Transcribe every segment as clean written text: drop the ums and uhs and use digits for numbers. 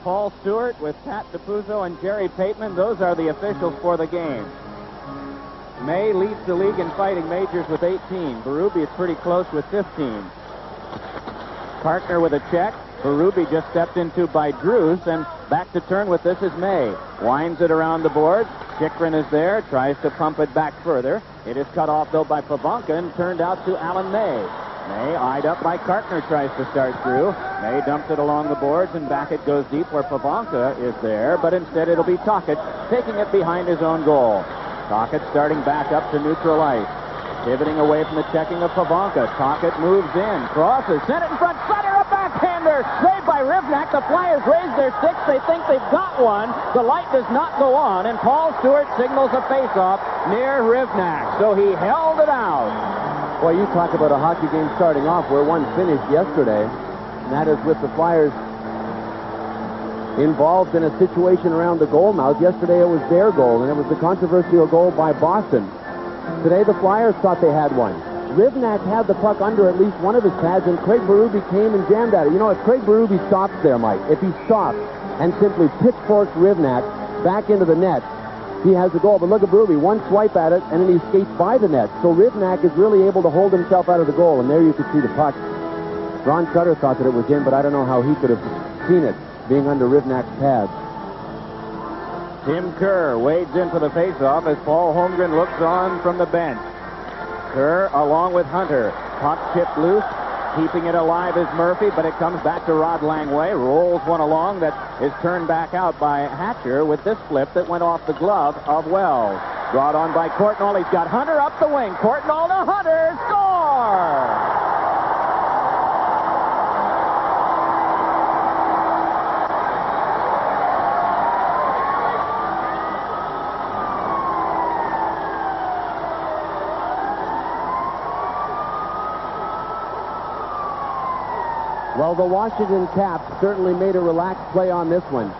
Paul Stewart with Pat DePuzzo and Jerry Pateman. Those are the officials for the game. May leads the league in fighting majors with 18. Berube is pretty close with 15. Partner with a check. Berube just stepped into by Drews, and back to turn with this is May. Winds it around the board. Chychrun is there, tries to pump it back further. It is cut off, though, by Pivonka and turned out to Alan May. May, eyed up by Kartner, tries to start through. May dumps it along the boards, and back it goes deep where Pivonka is there, but instead it'll be Tocchet taking it behind his own goal. Tocchet starting back up to neutral ice. Pivoting away from the checking of Pivonka. Tocchet moves in, crosses, sent it in front, Sutter, a backhander, saved by Rivnak. The Flyers raise their sticks. They think they've got one. The light does not go on, and Paul Stewart signals a face-off near Rivnak. So he held it out. Boy, you talk about a hockey game starting off where one finished yesterday, and that is with the Flyers involved in a situation around the goal mouth. Yesterday it was their goal, and it was the controversial goal by Boston. Today the Flyers thought they had one. Rivnak had the puck under at least one of his pads, and Craig Berube came and jammed at it. You know, if Craig Berube stops there, Mike, if he stops and simply pitchforks Rivnak back into the net, he has the goal. But look at Berube, one swipe at it, and then he skates by the net. So Rivnak is really able to hold himself out of the goal, and there you could see the puck. Ron Sutter thought that it was in, but I don't know how he could have seen it being under Rivnak's pads. Tim Kerr wades in for the faceoff as Paul Holmgren looks on from the bench. Kerr along with Hunter. Puck tipped loose. Keeping it alive is Murphy, but it comes back to Rod Langway. Rolls one along that is turned back out by Hatcher with this flip that went off the glove of Wells. Brought on by Courtnall. He's got Hunter up the wing. Courtnall to Hunter. Score! Well, the Washington Caps certainly made a relaxed play on this one.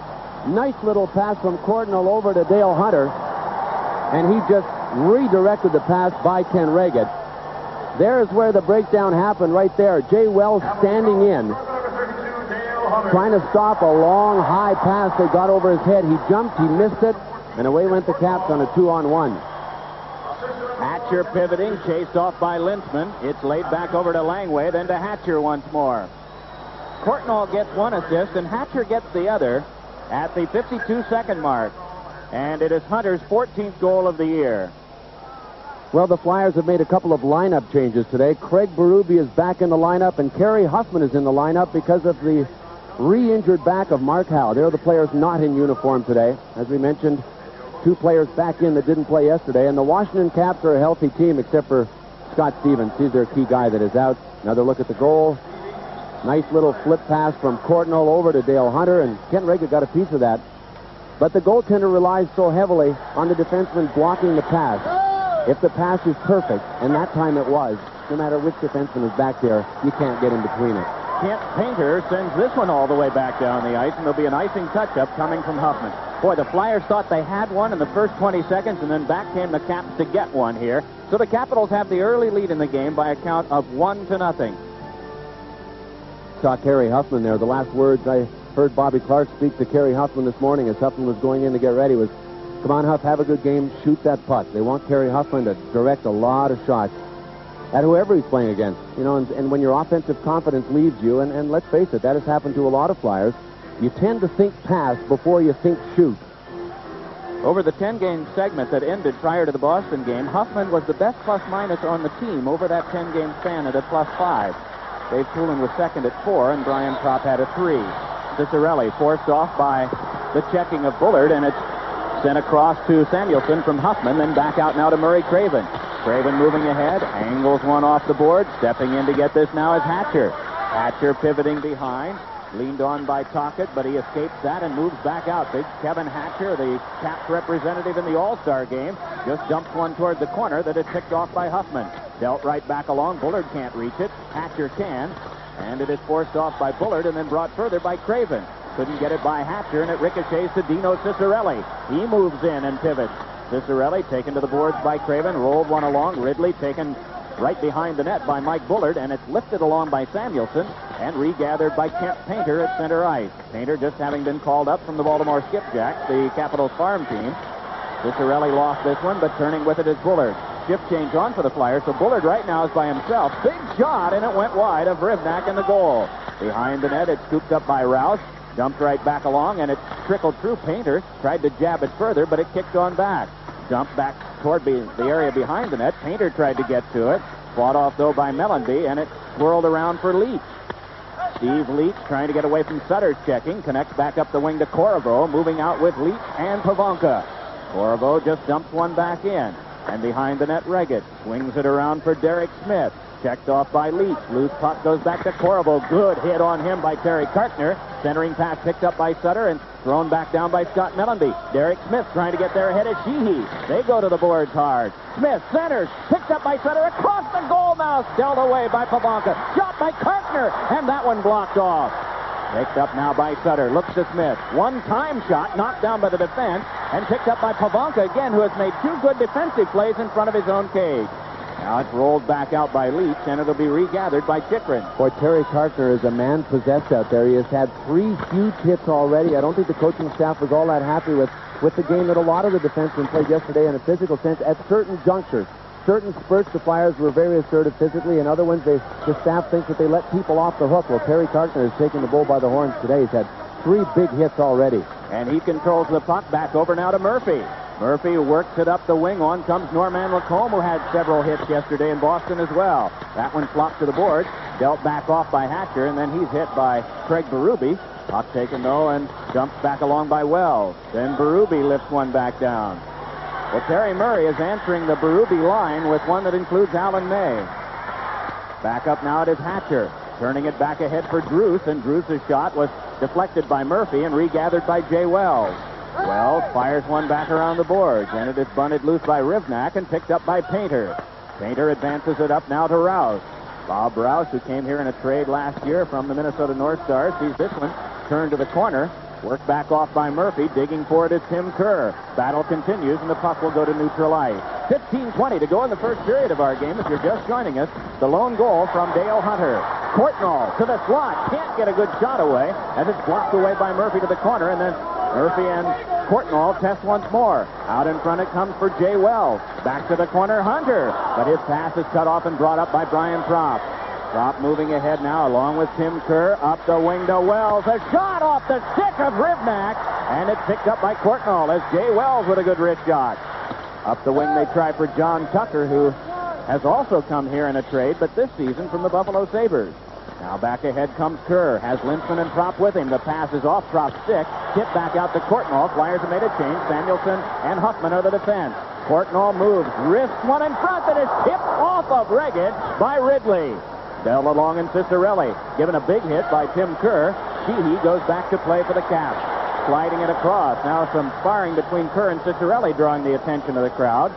Nice little pass from Courtnall over to Dale Hunter, and he just redirected the pass by Ken Reagan. There is where the breakdown happened right there. Jay Wells standing in, trying to stop a long, high pass that got over his head. He jumped, he missed it, and away went the Caps on a 2-on-1. Hatcher pivoting, chased off by Lintzman. It's laid back over to Langway, then to Hatcher once more. Courtnall gets one assist, and Hatcher gets the other at the 52-second mark. And it is Hunter's 14th goal of the year. Well, the Flyers have made a couple of lineup changes today. Craig Berube is back in the lineup, and Kerry Huffman is in the lineup because of the re-injured back of Mark Howe. They're the players not in uniform today. As we mentioned, two players back in that didn't play yesterday. And the Washington Caps are a healthy team except for Scott Stevens. He's their key guy that is out. Another look at the goal. Nice little flip pass from Courtnall over to Dale Hunter, and Kent Reagan got a piece of that. But the goaltender relies so heavily on the defenseman blocking the pass. If the pass is perfect, and that time it was, no matter which defenseman is back there, you can't get in between it. Kent Painter sends this one all the way back down the ice, and there'll be an icing touch-up coming from Huffman. Boy, the Flyers thought they had one in the first 20 seconds, and then back came the Caps to get one here. So the Capitals have the early lead in the game by a count of 1-0. Saw Kerry Huffman there. The last words I heard Bobby Clark speak to Kerry Huffman this morning as Huffman was going in to get ready was, "Come on, Huff, have a good game, shoot that puck." They want Kerry Huffman to direct a lot of shots at whoever he's playing against. You know, and when your offensive confidence leaves you, and let's face it, that has happened to a lot of Flyers, you tend to think pass before you think shoot. Over the 10-game segment that ended prior to the Boston game, Huffman was the best plus-minus on the team over that 10-game span at a +5. Dave Poulin was second at 4, and Brian Kopp had a 3. Ciccarelli forced off by the checking of Bullard, and it's sent across to Samuelson from Huffman, then back out now to Murray Craven. Craven moving ahead, angles one off the board. Stepping in to get this now is Hatcher. Hatcher pivoting behind, leaned on by Tocchet, but he escapes that and moves back out. Big Kevin Hatcher, the Caps representative in the All-Star game, just dumps one toward the corner that is picked off by Huffman. Dealt right back along. Bullard can't reach it. Hatcher can. And it is forced off by Bullard and then brought further by Craven. Couldn't get it by Hatcher, and it ricochets to Dino Ciccarelli. He moves in and pivots. Ciccarelli taken to the boards by Craven. Rolled one along. Ridley taken right behind the net by Mike Bullard, and it's lifted along by Samuelson and regathered by Kent Painter at center ice. Painter just having been called up from the Baltimore Skipjacks, the Capitals farm team. Ciccarelli lost this one, but turning with it is Bullard. Shift change on for the Flyers, so Bullard right now is by himself. Big shot, and it went wide of Rivnak in the goal. Behind the net, it's scooped up by Rouse. Dumped right back along, and it trickled through Painter. Tried to jab it further, but it kicked on back. Dumped back toward the area behind the net. Painter tried to get to it. Fought off, though, by Mellenby, and it swirled around for Leach. Steve Leach trying to get away from Sutter's checking. Connects back up the wing to Corriveau, moving out with Leach and Pavonka. Corriveau just dumps one back in. And behind the net, Reggett swings it around for Derek Smith. Checked off by Leach. Loose puck goes back to Corriveau. Good hit on him by Terry Kartner. Centering pass picked up by Sutter and thrown back down by Scott Mellenby. Derek Smith trying to get there ahead of Sheehy. They go to the boards hard. Smith centers. Picked up by Sutter. Across the goal now. Dealt away by Pavonka. Shot by Kartner. And that one blocked off. Picked up now by Sutter. Looks to Smith. One-time shot knocked down by the defense and picked up by Pavonka again, who has made two good defensive plays in front of his own cage. Now it's rolled back out by Leach, and it'll be regathered by Chychrun. Boy, Terry Kartner is a man possessed out there. He has had 3 huge hits already. I don't think the coaching staff was all that happy with the game that a lot of the defensemen played yesterday in a physical sense at certain junctures. Certain spurts, the Flyers were very assertive physically, and other ones, the staff thinks that they let people off the hook. Well, Terry Kartner has taken the bull by the horns today. He's had 3 big hits already. And he controls the puck back over now to Murphy. Murphy works it up the wing. On comes Norman Lacombe, who had several hits yesterday in Boston as well. That one flopped to the board, dealt back off by Hatcher, and then he's hit by Craig Berube. Puck taken, though, and dumped back along by Wells. Then Berube lifts one back down. Well, Terry Murray is answering the Berube line with one that includes Alan May. Back up now it is Hatcher. Turning it back ahead for Druce, and Druce's shot was deflected by Murphy and regathered by Jay Wells. Wells fires one back around the boards, and it is bunted loose by Rivnak and picked up by Painter. Painter advances it up now to Rouse. Bob Rouse, who came here in a trade last year from the Minnesota North Stars, sees this one turned to the corner. Worked back off by Murphy. Digging for it is Tim Kerr. Battle continues, and the puck will go to neutral ice. 15:20 to go in the first period of our game. If you're just joining us, the lone goal from Dale Hunter. Courtnall to the slot. Can't get a good shot away, as it's blocked away by Murphy to the corner, and then Murphy and Courtnall test once more. Out in front it comes for Jay Wells. Back to the corner, Hunter. But his pass is cut off and brought up by Brian Propp. Propp moving ahead now along with Tim Kerr. Up the wing to Wells. A shot off the stick of Rivnak. And it's picked up by Courtnall as Jay Wells with a good wrist shot. Up the wing they try for John Tucker, who has also come here in a trade, but this season from the Buffalo Sabres. Now back ahead comes Kerr. Has Lindsman and Propp with him. The pass is off Propp's stick. Tip back out to Courtnall. Flyers have made a change. Samuelson and Huffman are the defense. Courtnall moves. Wrists one in front that is tipped off of Reggett by Ridley. Bell along and Ciccarelli. Given a big hit by Tim Kerr. Sheehy goes back to play for the Caps. Sliding it across. Now some sparring between Kerr and Ciccarelli drawing the attention of the crowd.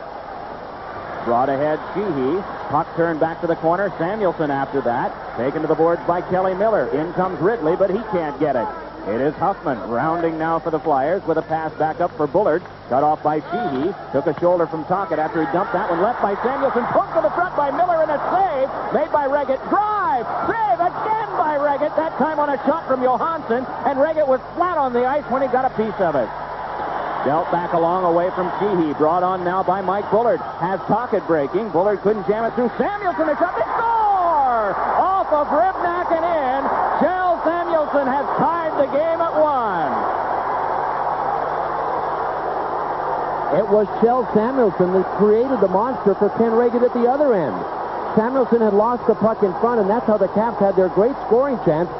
Brought ahead Sheehy. Puck turned back to the corner. Samuelson after that. Taken to the boards by Kelly Miller. In comes Ridley, but he can't get it. It is Huffman rounding now for the Flyers with a pass back up for Bullard. Cut off by Sheehy. Took a shoulder from Tocchet after he dumped that one. Left by Samuelson. Poked to the front by Miller, and a save made by Reggett. Drive! Save again by Reggett. That time on a shot from Johansson, and Reggett was flat on the ice when he got a piece of it. Dealt back along away from Sheehy. Brought on now by Mike Bullard. Has Tocchet breaking. Bullard couldn't jam it through. Samuelson is up. They score! Off of Rivnak and in. Kjell Samuelson has tied the game at 1. It was Kjell Samuelson that created the monster for Ken Reggett at the other end. Samuelson had lost the puck in front, and that's how the Caps had their great scoring chance.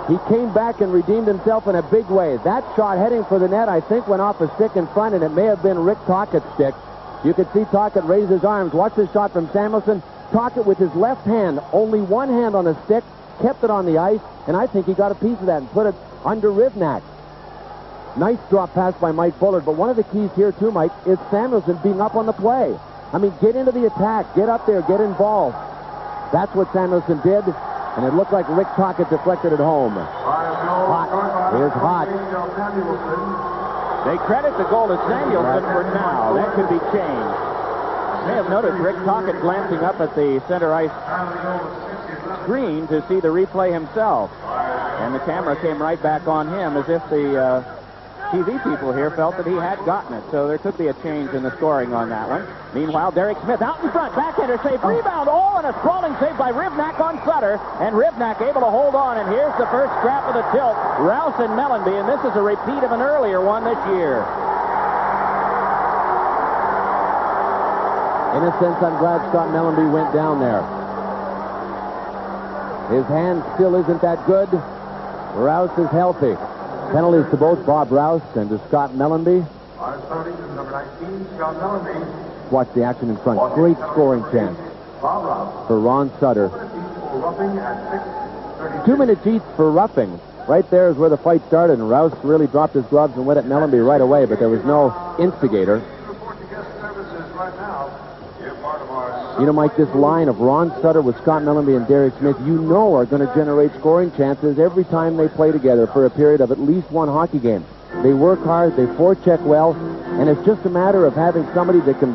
He came back and redeemed himself in a big way. That shot heading for the net, I think, went off a stick in front, and it may have been Rick Tocchet's stick. You could see Tocchet raise his arms. Watch this shot from Samuelson. Tocchet with his left hand, only one hand on the stick, kept it on the ice, and I think he got a piece of that and put it under Rivnak. Nice drop pass by Mike Bullard, but one of the keys here, too, Mike, is Samuelson being up on the play. I mean, get into the attack, get up there, get involved. That's what Samuelson did, and it looked like Rick Tocchet deflected it home. Hot. Here's Hot. They credit the goal to Samuelson for now. That could be changed. may have noticed Rick Tocchet glancing up at the center ice screen to see the replay himself. And the camera came right back on him as if the TV people here felt that he had gotten it. So there could be a change in the scoring on that one. Meanwhile, Derek Smith out in front. Backhander save. Rebound. Oh, and a sprawling save by Rivnak on Sutter. And Rivnak able to hold on. And here's the first scrap of the tilt. Rouse and Mellenby. And this is a repeat of an earlier one this year. In a sense, I'm glad Scott Mellenby went down there. His hand still isn't that good. Rouse is healthy. Penalties to both Bob Rouse and to Scott Mellenby. Our starting is number 19, Scott Mellenby. Watch the action in front. Great scoring chance Bob Rouse. for Ron Sutter. Roughing at 6:32. 2 minutes each for roughing. Right there is where the fight started, and Rouse really dropped his gloves and went at Mellenby right away, but there was no instigator. Report to guest services right now. You're part of our... You know, Mike, this line of Ron Sutter with Scott Mellenby and Derek Smith, you know are going to generate scoring chances every time they play together for a period of at least one hockey game. They work hard, they forecheck well, and it's just a matter of having somebody that can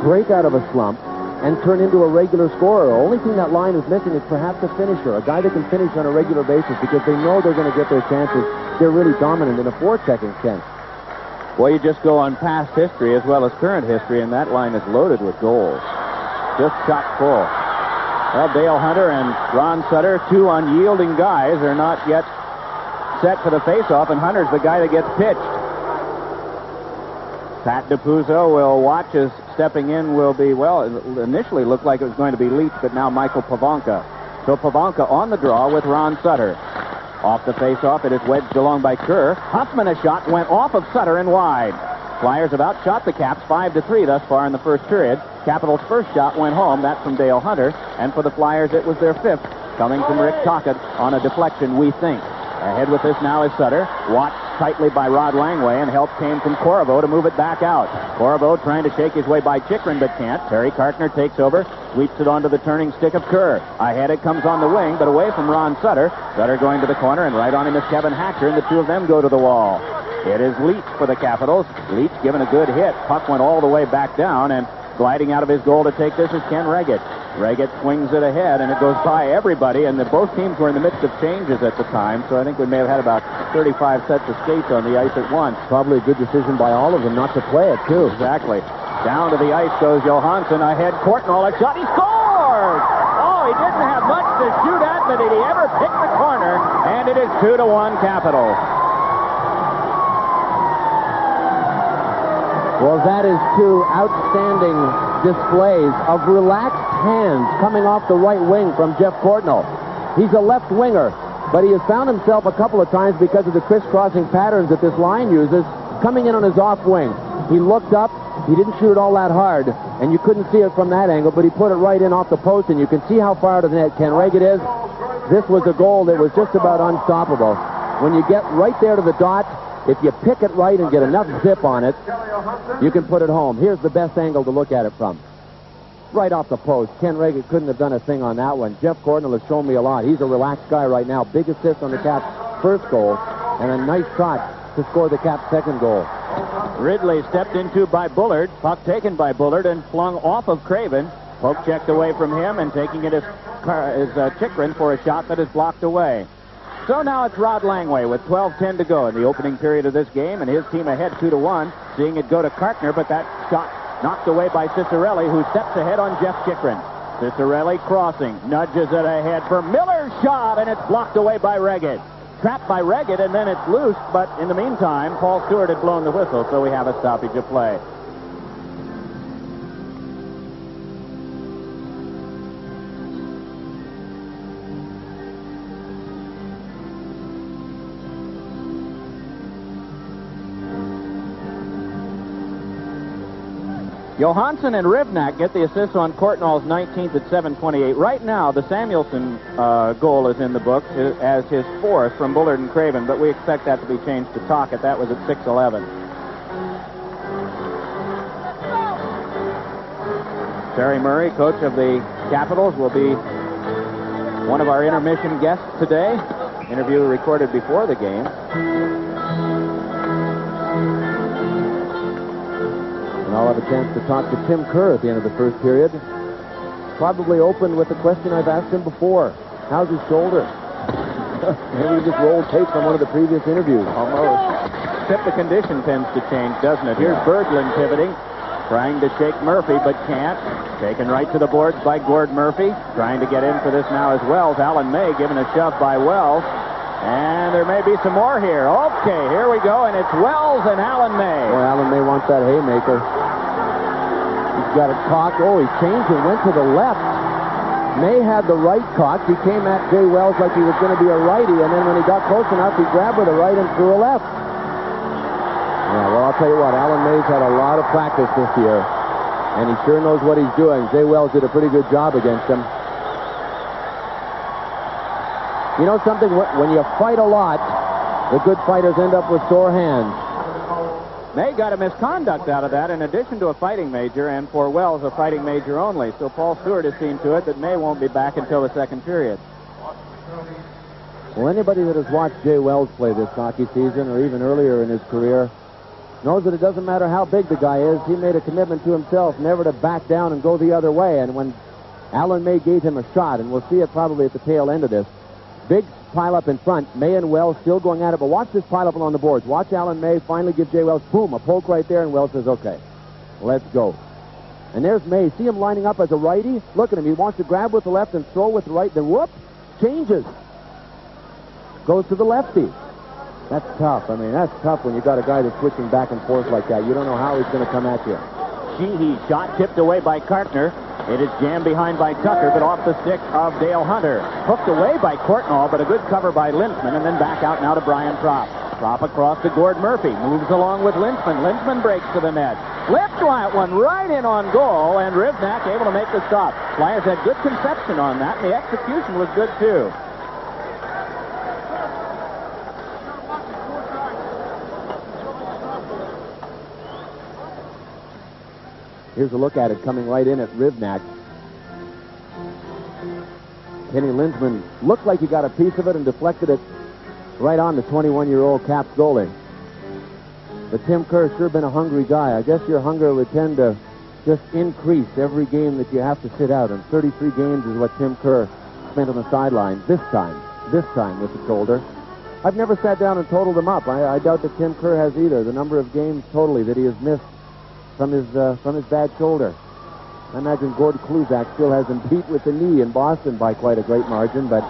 break out of a slump and turn into a regular scorer. The only thing that line is missing is perhaps a finisher, a guy that can finish on a regular basis because they know they're going to get their chances. They're really dominant in a forechecking sense. Well, you just go on past history as well as current history, and that line is loaded with goals. Just chock full. Well, Dale Hunter and Ron Sutter, two unyielding guys, are not yet set for the faceoff, and Hunter's the guy that gets pitched. Pat DiPuzzo will watch as stepping in will be, well, it initially looked like it was going to be Leach, but now Michael Pavonka. So Pavonka on the draw with Ron Sutter. Off the faceoff, it is wedged along by Kerr. Huffman, a shot, went off of Sutter and wide. Flyers have outshot the Caps 5-3 thus far in the first period. Capitals' first shot went home. That's from Dale Hunter. And for the Flyers, it was their fifth, coming from Rick Tocchet on a deflection, we think. Ahead with this now is Sutter. Watched tightly by Rod Langway, and help came from Corriveau to move it back out. Corriveau trying to shake his way by Chikrin, but can't. Terry Kartner takes over, sweeps it onto the turning stick of Kerr. Ahead it comes on the wing, but away from Ron Sutter. Sutter going to the corner, and right on him is Kevin Hatcher, and the two of them go to the wall. It is Leach for the Capitals. Leach given a good hit. Puck went all the way back down, and gliding out of his goal to take this is Ken Reggett. Reggett swings it ahead, and it goes by everybody, and both teams were in the midst of changes at the time, so I think we may have had about 35 sets of skates on the ice at once. Probably a good decision by all of them not to play it, too. Exactly. Down to the ice goes Johansson. Ahead, Courtnall, a shot. He scores! Oh, he didn't have much to shoot at, but did he ever pick the corner? And it is 2-1 Capitals. Well, that is two outstanding displays of relaxed hands coming off the right wing from Jeff Courtnall. He's a left winger, but he has found himself a couple of times because of the crisscrossing patterns that this line uses, coming in on his off wing. He looked up, he didn't shoot it all that hard, and you couldn't see it from that angle, but he put it right in off the post, and you can see how far to the net Ken Reggett is. This was a goal that was just about unstoppable. When you get right there to the dot, if you pick it right and get enough zip on it, you can put it home. Here's the best angle to look at it from. Right off the post. Ken Reggett couldn't have done a thing on that one. Jeff Courtnall has shown me a lot. He's a relaxed guy right now. Big assist on the Caps' first goal, and a nice shot to score the Caps' second goal. Ridley stepped into by Bullard. Puck taken by Bullard and flung off of Craven. Poke checked away from him, and taking it is Chikrin for a shot that is blocked away. So now it's Rod Langway with 12:10 to go in the opening period of this game, and his team ahead 2-1, seeing it go to Kartner, but that shot knocked away by Ciccarelli, who steps ahead on Jeff Chikrin. Ciccarelli crossing, nudges it ahead for Miller's shot, and it's blocked away by Reggett. Trapped by Reggett, and then it's loose, but in the meantime, Paul Stewart had blown the whistle, so we have a stoppage of play. Johansson and Rivnak get the assist on Courtnall's 19th at 7:28. Right now, the Samuelson goal is in the books as his fourth from Bullard and Craven, but we expect that to be changed to Tocchet. That was at 6:11. Terry Murray, coach of the Capitals, will be one of our intermission guests today. Interview recorded before the game. And I'll have a chance to talk to Tim Kerr at the end of the first period. Probably opened with the question I've asked him before. How's his shoulder? Maybe he just rolled tape from one of the previous interviews. Almost. Except the condition tends to change, doesn't it? Here's Berglund pivoting, trying to shake Murphy, but can't. Taken right to the boards by Gord Murphy. Trying to get in for this now as Wells. Alan May given a shove by Wells. And there may be some more here. Okay, here we go, and it's Wells and Alan May. Boy, Alan May wants that haymaker. He's got it cocked. Oh, he changed and went to the left. May had the right cocked. He came at Jay Wells like he was going to be a righty, and then when he got close enough, he grabbed with a right and threw a left. Yeah, well, I'll tell you what, Alan May's had a lot of practice this year, and he sure knows what he's doing. Jay Wells did a pretty good job against him. You know something? When you fight a lot, the good fighters end up with sore hands. May got a misconduct out of that in addition to a fighting major, and for Wells a fighting major only. So Paul Stewart has seen to it that May won't be back until the second period. Well, anybody that has watched Jay Wells play this hockey season or even earlier in his career knows that it doesn't matter how big the guy is. He made a commitment to himself never to back down and go the other way. And when Alan May gave him a shot, and we'll see it probably at the tail end of this, big pile-up in front. May and Wells still going at it, but watch this pile-up along the boards. Watch Alan May finally give Jay Wells, boom, a poke right there, and Wells says, okay, let's go. And there's May. See him lining up as a righty? Look at him. He wants to grab with the left and throw with the right, then whoop, changes. Goes to the lefty. That's tough. I mean, that's tough when you got a guy that's switching back and forth like that. You don't know how he's going to come at you. Sheehy shot tipped away by Kartner. It is jammed behind by Tucker, but off the stick of Dale Hunter. Hooked away by Courtnall, but a good cover by Lintzman, and then back out now to Brian Propp. Propp across to Gord Murphy. Moves along with Lintzman. Lintzman breaks to the net. Flipped that one right in on goal, and Rivnak able to make the stop. Flyers had good conception on that, and the execution was good, too. Here's a look at it coming right in at Rivnak. Kenny Lintzman looked like he got a piece of it and deflected it right on the 21-year-old Caps goalie. But Tim Kerr's sure been a hungry guy. I guess your hunger would tend to just increase every game that you have to sit out. And 33 games is what Tim Kerr spent on the sideline this time with the shoulder. I've never sat down and totaled them up. I doubt that Tim Kerr has either, the number of games totally that he has missed from his bad shoulder. I imagine Gord Kluzak still has him beat with the knee in Boston by quite a great margin, but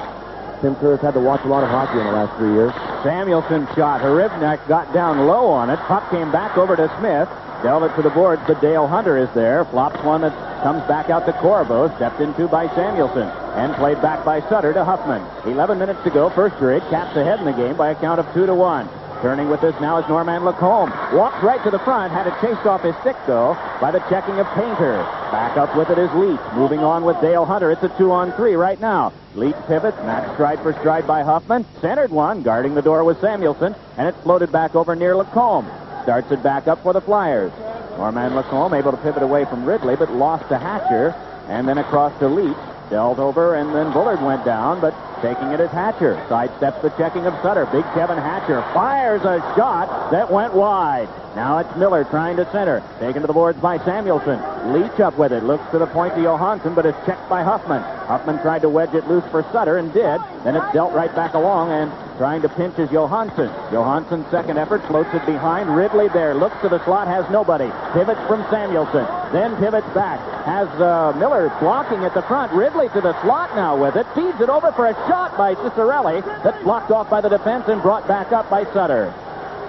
Tim Kerr has had to watch a lot of hockey in the last 3 years. Samuelson shot. Rivnak got down low on it. Puck came back over to Smith. Delved it to the boards, but Dale Hunter is there. Flops one that comes back out to Corvo. Stepped into by Samuelson. And played back by Sutter to Huffman. 11 minutes to go. First period. Caps ahead in the game by a count of 2-1. Turning with this now is Norman Lacombe. Walks right to the front. Had it chased off his stick, though, by the checking of Painter. Back up with it is Leach. Moving on with Dale Hunter. It's a 2-on-3 right now. Leach pivots. Match stride for stride by Huffman. Centered one. Guarding the door was Samuelson. And it's floated back over near Lacombe. Starts it back up for the Flyers. Norman Lacombe able to pivot away from Ridley, but lost to Hatcher. And then across to Leach. Dealt over, and then Bullard went down, but taking it as Hatcher. Sidesteps the checking of Sutter. Big Kevin Hatcher fires a shot that went wide. Now it's Miller trying to center. Taken to the boards by Samuelson. Leach up with it. Looks to the point to Johansson, but is checked by Huffman. Huffman tried to wedge it loose for Sutter and did. Then it's dealt right back along, and trying to pinch is Johansson. Johansson's second effort floats it behind. Ridley there. Looks to the slot. Has nobody. Pivots from Samuelson. Then pivots back. Has Miller blocking at the front. Ridley to the slot now with it. Feeds it over for a shot by Cicerelli. That's blocked off by the defense and brought back up by Sutter.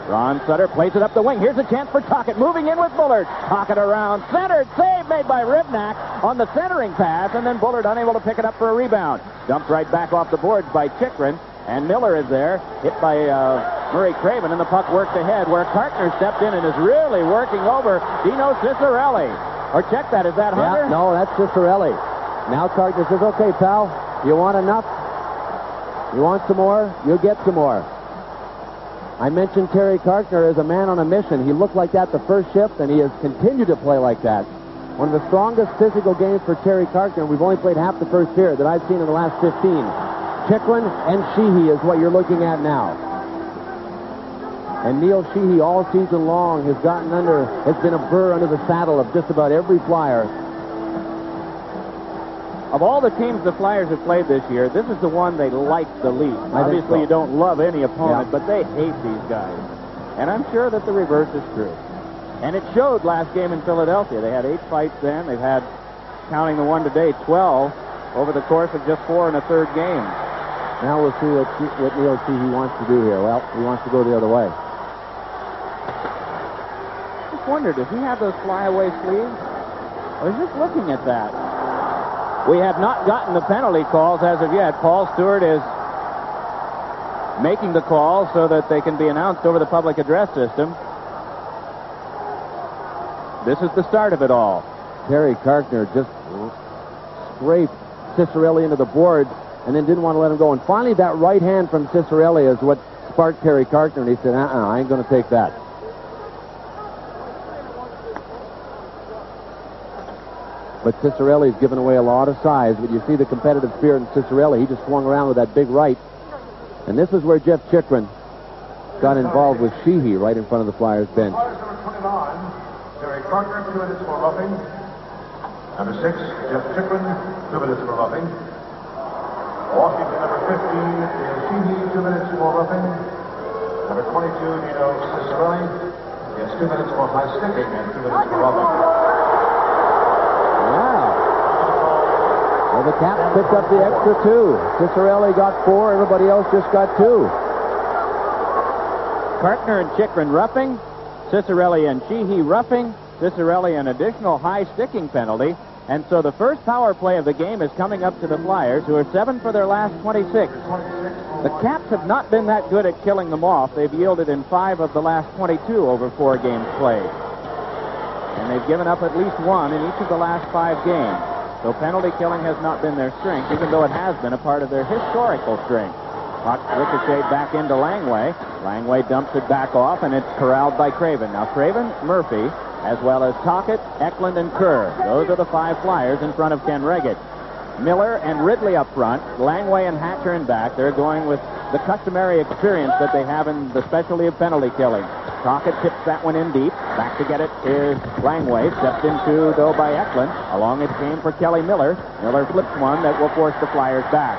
Ron Sutter plays it up the wing. Here's a chance for Tocchet. Moving in with Bullard. Tocchet around. Centered. Save made by Rivnak on the centering pass. And then Bullard unable to pick it up for a rebound. Dumped right back off the boards by Chikrin. And Miller is there. Hit by Murray Craven. And the puck worked ahead where Kartner stepped in and is really working over Dino Cicerelli. Or check that. Is that Hunter? Yeah, no, that's Cicerelli. Now Kartner says, okay, pal, you want enough? You want some more? You'll get some more. I mentioned Terry Kartner as a man on a mission. He looked like that the first shift, and he has continued to play like that. One of the strongest physical games for Terry Kartner. We've only played half the first period that I've seen in the last 15. Chikrin and Sheehy is what you're looking at now. And Neil Sheehy all season long has been a burr under the saddle of just about every Flyer. Of all the teams the Flyers have played this year, this is the one they like the least. Obviously, so. you don't love any opponent, but they hate these guys. And I'm sure that the reverse is true. And it showed last game in Philadelphia. They had 8 fights then. They've had, counting the one today, 12 over the course of just 4 1/3 games. Now we'll see what Neil Sheehy wants to do here. Well, he wants to go the other way. Just wondered, does he have those flyaway sleeves? I was just looking at that. We have not gotten the penalty calls as of yet. Paul Stewart is making the calls so that they can be announced over the public address system. This is the start of it all. Terry Karkner just scraped Cicerelli into the boards and then didn't want to let him go. And finally, that right hand from Cicerelli is what sparked Terry Karkner, and he said, I ain't going to take that. But Cicerelli's given away a lot of size, but you see the competitive spirit in Cicerelli. He just swung around with that big right. And this is where Jeff Chikrin got involved with Sheehy right in front of the Flyers bench. Terry Karkner, 2 minutes for roughing. Number 6, Jeff Chikrin, 2 minutes for roughing. Washington, number 15, Neil Sheehy, 2 minutes for roughing. Number 22, Nino Cicerelli, gets 2 minutes for high sticking and 2 minutes for roughing. Wow. Well, the Caps picked up the extra 2. Cicerelli got 4, everybody else just got 2. Karkner and Chikrin roughing. Cicerelli and Sheehy roughing. Cicerelli an additional high sticking penalty. And so the first power play of the game is coming up to the Flyers, who are 7 for their last 26. The Caps have not been that good at killing them off. They've yielded in 5 of the last 22 over 4 games played. And they've given up at least 1 in each of the last 5 games. So penalty killing has not been their strength, even though it has been a part of their historical strength. Puck ricocheted back into Langway. Langway dumps it back off, and it's corralled by Craven. Now, Craven, Murphy, as well as Tocchet, Eklund, and Kerr. Those are the 5 Flyers in front of Ken Reggett. Miller and Ridley up front. Langway and Hatcher in back. They're going with the customary experience that they have in the specialty of penalty killing. Tocchet tips that one in deep. Back to get it is Langway. Stepped into, though, by Eklund. Along it came for Kelly Miller. Miller flips one that will force the Flyers back.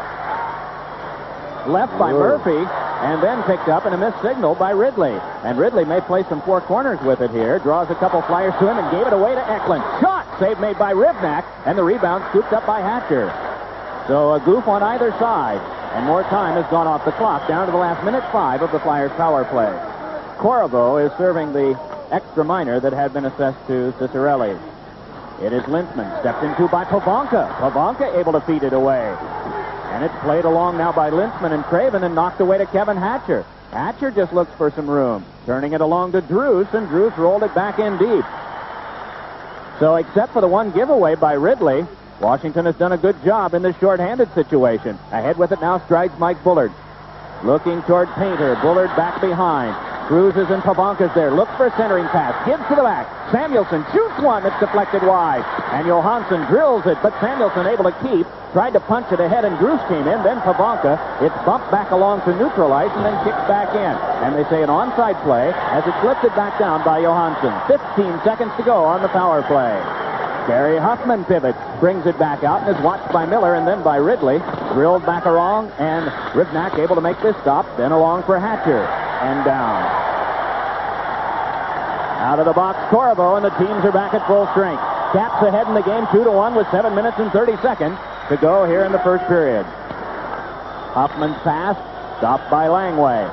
Left by Murphy, and then picked up in a missed signal by Ridley. And Ridley may play some 4 corners with it here. Draws a couple Flyers to him and gave it away to Eklund. Shot! Save made by Rivnak, and the rebound scooped up by Hatcher. So a goof on either side, and more time has gone off the clock, down to the last minute 5 of the Flyers' power play. Corriveau is serving the extra minor that had been assessed to Cicerelli. It is Lintzman, stepped into by Pavanka. Pavanka able to feed it away. And it's played along now by Lintzman and Craven and knocked away to Kevin Hatcher. Hatcher just looks for some room. Turning it along to Drews, and Drews rolled it back in deep. So except for the one giveaway by Ridley, Washington has done a good job in this short-handed situation. Ahead with it now strides Mike Bullard. Looking toward Painter. Bullard back behind. Cruises and Pavanka's there. Looks for a centering pass. Gives to the back. Samuelson shoots one that's deflected wide. And Johansson drills it, but Samuelson able to keep. Tried to punch it ahead, and Drews came in. Then Pavanka. It's bumped back along to neutralize and then kicked back in. And they say an onside play as it's lifted back down by Johansson. 15 seconds to go on the power play. Barry Huffman pivots, brings it back out, and is watched by Miller and then by Ridley. Drilled back along, and Rivnak able to make this stop. Then along for Hatcher. And down. Out of the box, Corriveau, and the teams are back at full strength. Caps ahead in the game 2-1 with 7 minutes and 30 seconds to go here in the first period. Huffman's pass, stopped by Langway.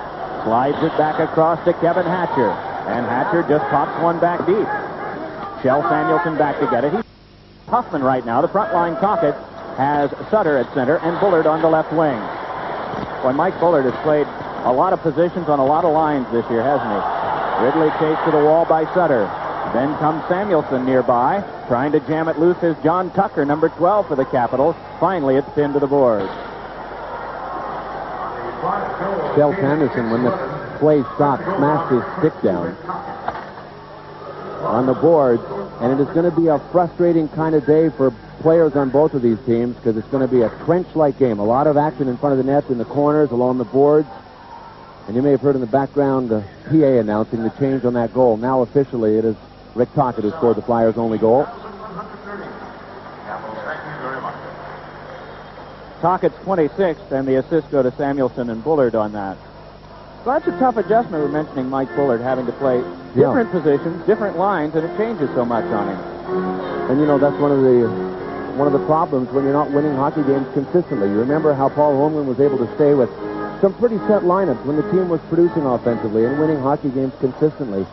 Slides it back across to Kevin Hatcher. And Hatcher just pops one back deep. Shell Samuelson back to get it. He's Huffman right now. The front line Tocchet has Sutter at center and Bullard on the left wing. Boy, Mike Bullard has played a lot of positions on a lot of lines this year, hasn't he? Ridley chased to the wall by Sutter. Then comes Samuelson nearby. Trying to jam it loose is John Tucker, number 12 for the Capitals. Finally, it's pinned to the boards. Shell Samuelson, when the play stopped, smashed his stick down on the boards, and it is going to be a frustrating kind of day for players on both of these teams because it's going to be a trench-like game. A lot of action in front of the net, in the corners, along the boards. And you may have heard in the background the PA announcing the change on that goal. Now officially it is Rick Tocchet who scored the Flyers' only goal. Tocchet's 26th, and the assists go to Samuelson and Bullard on that. So that's a tough adjustment. We're mentioning Mike Bullard having to play different positions, different lines, and it changes so much on him. And you know, that's one of the problems when you're not winning hockey games consistently. You remember how Paul Holmgren was able to stay with some pretty set lineups when the team was producing offensively and winning hockey games consistently.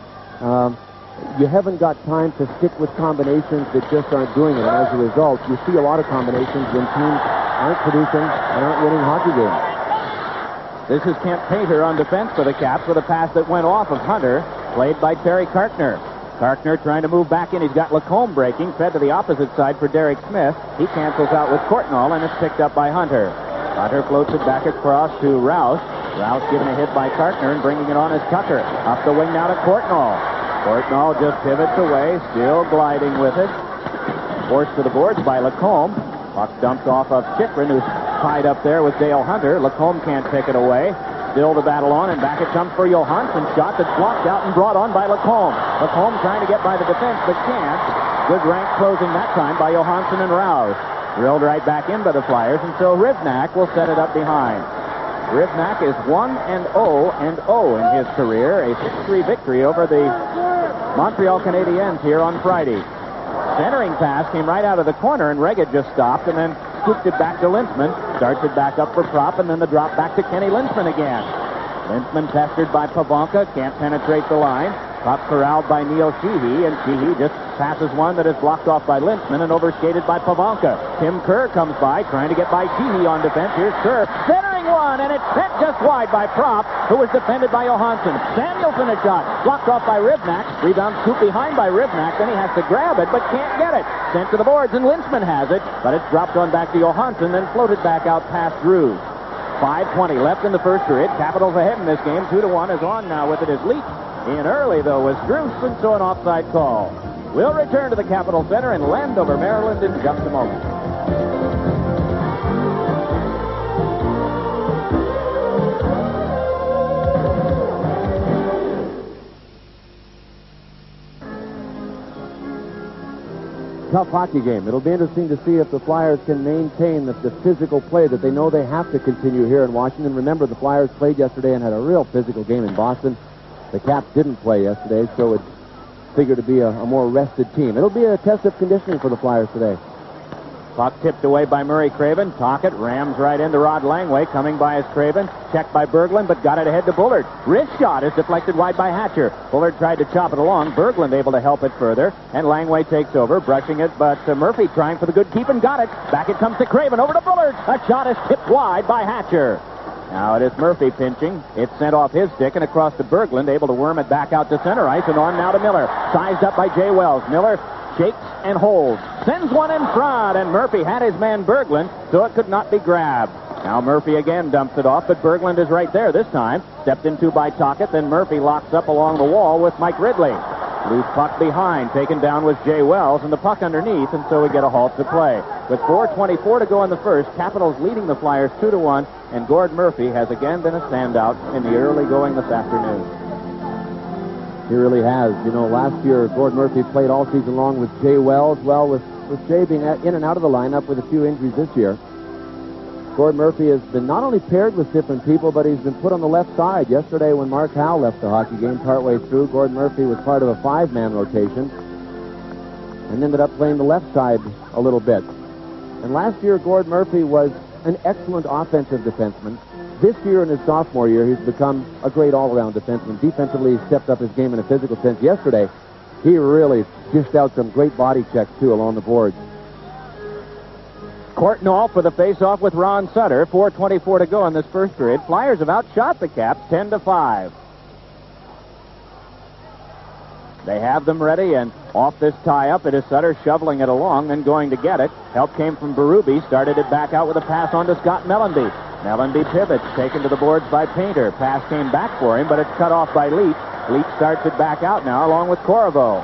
You haven't got time to stick with combinations that just aren't doing it, and as a result, you see a lot of combinations when teams aren't producing and aren't winning hockey games. This is Kent Painter on defense for the Caps with a pass that went off of Hunter, played by Terry Kartner. Kartner trying to move back in. He's got Lacombe breaking, fed to the opposite side for Derek Smith. He cancels out with Courtnall, and it's picked up by Hunter. Hunter floats it back across to Rouse. Rouse given a hit by Kartner and bringing it on as Tucker. Up the wing now to Courtnall. Courtnall just pivots away, still gliding with it. Forced to the boards by Lacombe. Puck dumped off of Chychrun, who's tied up there with Dale Hunter. Lacombe can't take it away. Still the battle on, and back it comes for Johansson. Shot that's blocked out and brought on by Lacombe. Lacombe trying to get by the defense, but can't. Good rank closing that time by Johansson and Rouse. Drilled right back in by the Flyers, and so Rivnak will set it up behind. Rivnak is 1-0-0 in his career, a 6-3 victory over the Montreal Canadiens here on Friday. Centering pass came right out of the corner, and Reggett just stopped and then scooped it back to Lintzman. Starts it back up for Prop, and then the drop back to Kenny Lintzman again. Lintzman pestered by Pavonka, can't penetrate the line. Puck corralled by Neil Sheehy, and Sheehy just passes one that is blocked off by Lintzman and overskated by Pavonka. Tim Kerr comes by, trying to get by Sheehy on defense. Here's Kerr, centering one, and it's sent just wide by Prop, who was defended by Johansson. Samuelson a shot, blocked off by Rivnak. Rebound scoop behind by Rivnak, then he has to grab it, but can't get it. Sent to the boards, and Lintzman has it, but it's dropped on back to Johansson, then floated back out past Drews. 5:20 left in the first period. Capitals ahead in this game. 2-1 is on now with it as Leach. In early, though, was Druce, and so an offside call. We'll return to the Capitol Center in Landover, Maryland in just a moment. Tough hockey game. It'll be interesting to see if the Flyers can maintain the physical play that they know they have to continue here in Washington. Remember, the Flyers played yesterday and had a real physical game in Boston. The Caps didn't play yesterday, so it's figured to be a more rested team. It'll be a test of conditioning for the Flyers today. Puck tipped away by Murray Craven. Tocchet rams right into Rod Langway, coming by as Craven. Checked by Berglund, but got it ahead to Bullard. Wrist shot is deflected wide by Hatcher. Bullard tried to chop it along. Berglund able to help it further, and Langway takes over, brushing it, but Murphy trying for the good keep and got it. Back it comes to Craven, over to Bullard. A shot is tipped wide by Hatcher. Now it is Murphy pinching. It's sent off his stick and across to Berglund, able to worm it back out to center ice, and on now to Miller. Sized up by Jay Wells. Miller shakes and holds. Sends one in front, and Murphy had his man Berglund, so it could not be grabbed. Now Murphy again dumps it off, but Berglund is right there this time. Stepped into by Tocchet, then Murphy locks up along the wall with Mike Ridley. Loose puck behind, taken down was Jay Wells, and the puck underneath, and so we get a halt to play. With 4:24 to go in the first, Capitals leading the Flyers 2-1, and Gord Murphy has again been a standout in the early going this afternoon. He really has. You know, last year, Gord Murphy played all season long with Jay Wells. Well, with Jay being in and out of the lineup with a few injuries this year, Gord Murphy has been not only paired with different people, but he's been put on the left side. Yesterday, when Mark Howe left the hockey game partway through, Gord Murphy was part of a 5-man rotation and ended up playing the left side a little bit. And last year, Gord Murphy was an excellent offensive defenseman. This year, in his sophomore year, he's become a great all-around defenseman. Defensively, he stepped up his game in a physical sense. Yesterday, he really dished out some great body checks, too, along the boards. Courtnall for the face-off with Ron Sutter. 4:24 to go in this first period. Flyers have outshot the Caps 10-5. They have them ready, and off this tie-up, it is Sutter shoveling it along, then going to get it. Help came from Berube, started it back out with a pass on to Scott Mellenby. Mellenby pivots, taken to the boards by Painter. Pass came back for him, but it's cut off by Leach. Leach starts it back out now, along with Corriveau.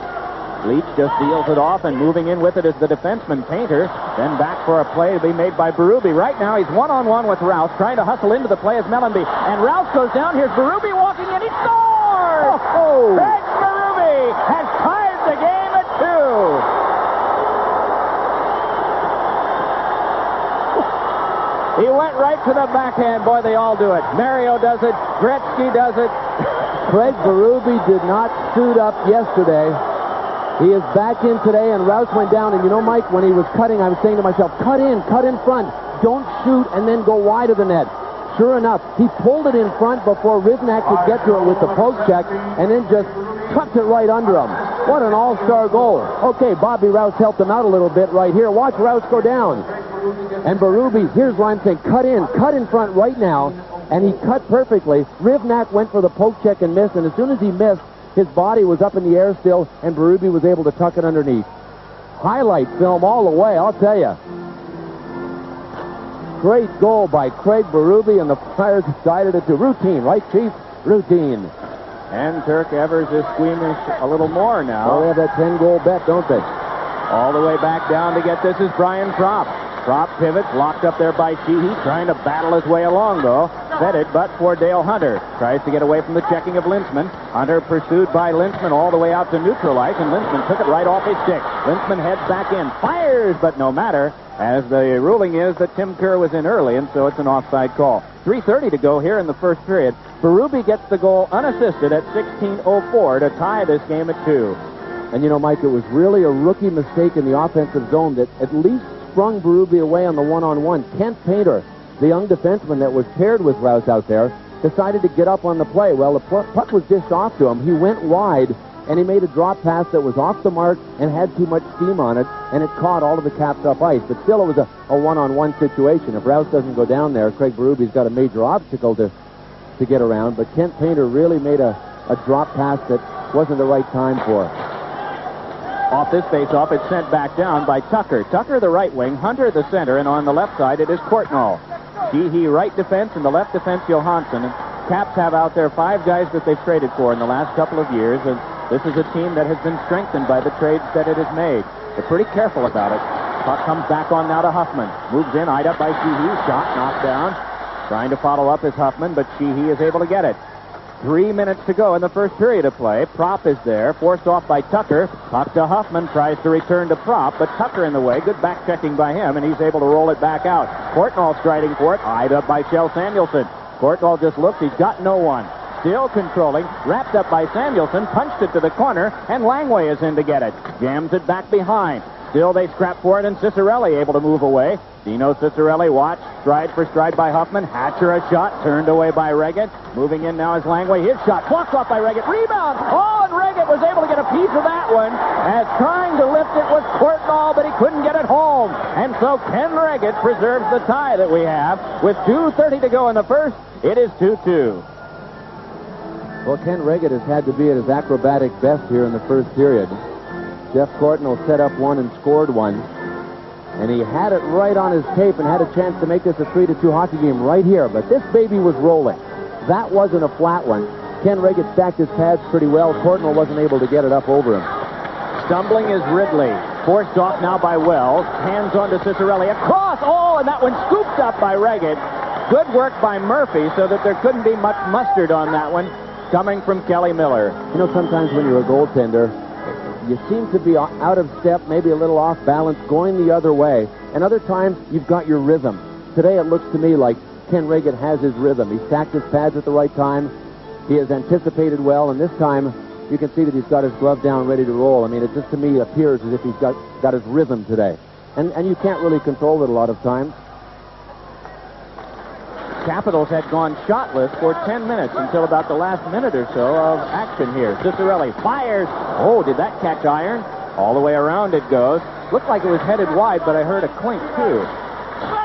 Leach just deals it off, and moving in with it is the defenseman, Painter. Then back for a play to be made by Berube. Right now, he's one-on-one with Rouse, trying to hustle into the play as Mellenby. And Rouse goes down. Here's Berube walking in. He scores! Oh! Craig Berube has tied the game at 2. He went right to the backhand. Boy, they all do it. Mario does it. Gretzky does it. Craig Berube did not suit up yesterday. He is back in today, and Rouse went down. And you know, Mike, when he was cutting, I was saying to myself, cut in front. Don't shoot and then go wide of the net. Sure enough, he pulled it in front before Rivnak could get to it with the poke check, and then just tucked it right under him. What an all-star goal. Okay, Bobby Rouse helped him out a little bit right here. Watch Rouse go down. And Berube, here's why I'm saying, cut in front right now. And he cut perfectly. Rivnak went for the poke check and missed, and as soon as he missed, his body was up in the air still, and Berube was able to tuck it underneath. Highlight film all the way, I'll tell you. Great goal by Craig Berube, and the Flyers decided it to routine, right, Chief? Routine. And Turk Evers is squeamish a little more now. Oh, they have that 10-goal bet, don't they? All the way back down to get this is Brian Propp. Propp pivots, locked up there by Sheehy, trying to battle his way along, though. Fed it, but for Dale Hunter. Tries to get away from the checking of Lintzman. Hunter pursued by Lintzman all the way out to neutralize, and Lintzman took it right off his stick. Lintzman heads back in, fires, but no matter, as the ruling is that Tim Kerr was in early, and so it's an offside call. 3:30 to go here in the first period. Berube gets the goal unassisted at 16:04 to tie this game at 2. And you know, Mike, it was really a rookie mistake in the offensive zone that at least sprung Berube away on the one-on-one. Kent Painter, the young defenseman that was paired with Rouse out there, decided to get up on the play. Well, the puck was dished off to him. He went wide, and he made a drop pass that was off the mark and had too much steam on it, and it caught all of the caps up ice. But still, it was a one-on-one situation. If Rouse doesn't go down there, Craig Berube's got a major obstacle to get around. But Kent Painter really made a drop pass that wasn't the right time for. Off this face-off, it's sent back down by Tucker. Tucker, the right wing, Hunter, the center, and on the left side, it is Courtnall. Sheehy, right defense, and the left defense, Johansson. And Caps have out there 5 guys that they've traded for in the last couple of years, and this is a team that has been strengthened by the trades that it has made. They're pretty careful about it. Puck comes back on now to Huffman. Moves in, eyed up by Sheehy. Shot knocked down. Trying to follow up is Huffman, but Sheehy is able to get it. 3 minutes to go in the first period of play. Propp is there, forced off by Tucker. Puck to Huffman, tries to return to Propp, but Tucker in the way. Good back checking by him, and he's able to roll it back out. Courtnall striding for it, eyed up by Kjell Samuelsson. Courtnall just looks, he's got no one. Still controlling, wrapped up by Samuelsson, punched it to the corner, and Langway is in to get it. Jams it back behind. Still they scrap for it, and Ciccarelli able to move away. Dino Ciccarelli watched, stride for stride by Huffman. Hatcher a shot, turned away by Reggett. Moving in now is Langway. His shot, blocked off by Reggett. Rebound! Oh, and Reggett was able to get a piece of that one. As trying to lift it was Courtnall, but he couldn't get it home. And so Ken Reggett preserves the tie that we have. With 2:30 to go in the first, it is 2-2. Well, Ken Reggett has had to be at his acrobatic best here in the first period. Jeff Courtnall set up one and scored one. And he had it right on his tape and had a chance to make this a 3-2 hockey game right here. But this baby was rolling. That wasn't a flat one. Ken Reggett stacked his pads pretty well. Courtnall wasn't able to get it up over him. Stumbling is Ridley. Forced off now by Wells. Hands on to Ciccarelli. Across! Oh, and that one scooped up by Reggett. Good work by Murphy so that there couldn't be much mustard on that one coming from Kelly Miller. You know, sometimes when you're a goaltender, you seem to be out of step, maybe a little off balance, going the other way. And other times, you've got your rhythm. Today, it looks to me like Ken Reggett has his rhythm. He stacked his pads at the right time. He has anticipated well, and this time, you can see that he's got his glove down, ready to roll. I mean, it just to me appears as if he's got his rhythm today. And you can't really control it a lot of times. Capitals had gone shotless for 10 minutes until about the last minute or so of action here. Ciccarelli fires. Oh, did that catch iron? All the way around it goes. Looked like it was headed wide, but I heard a clink, too.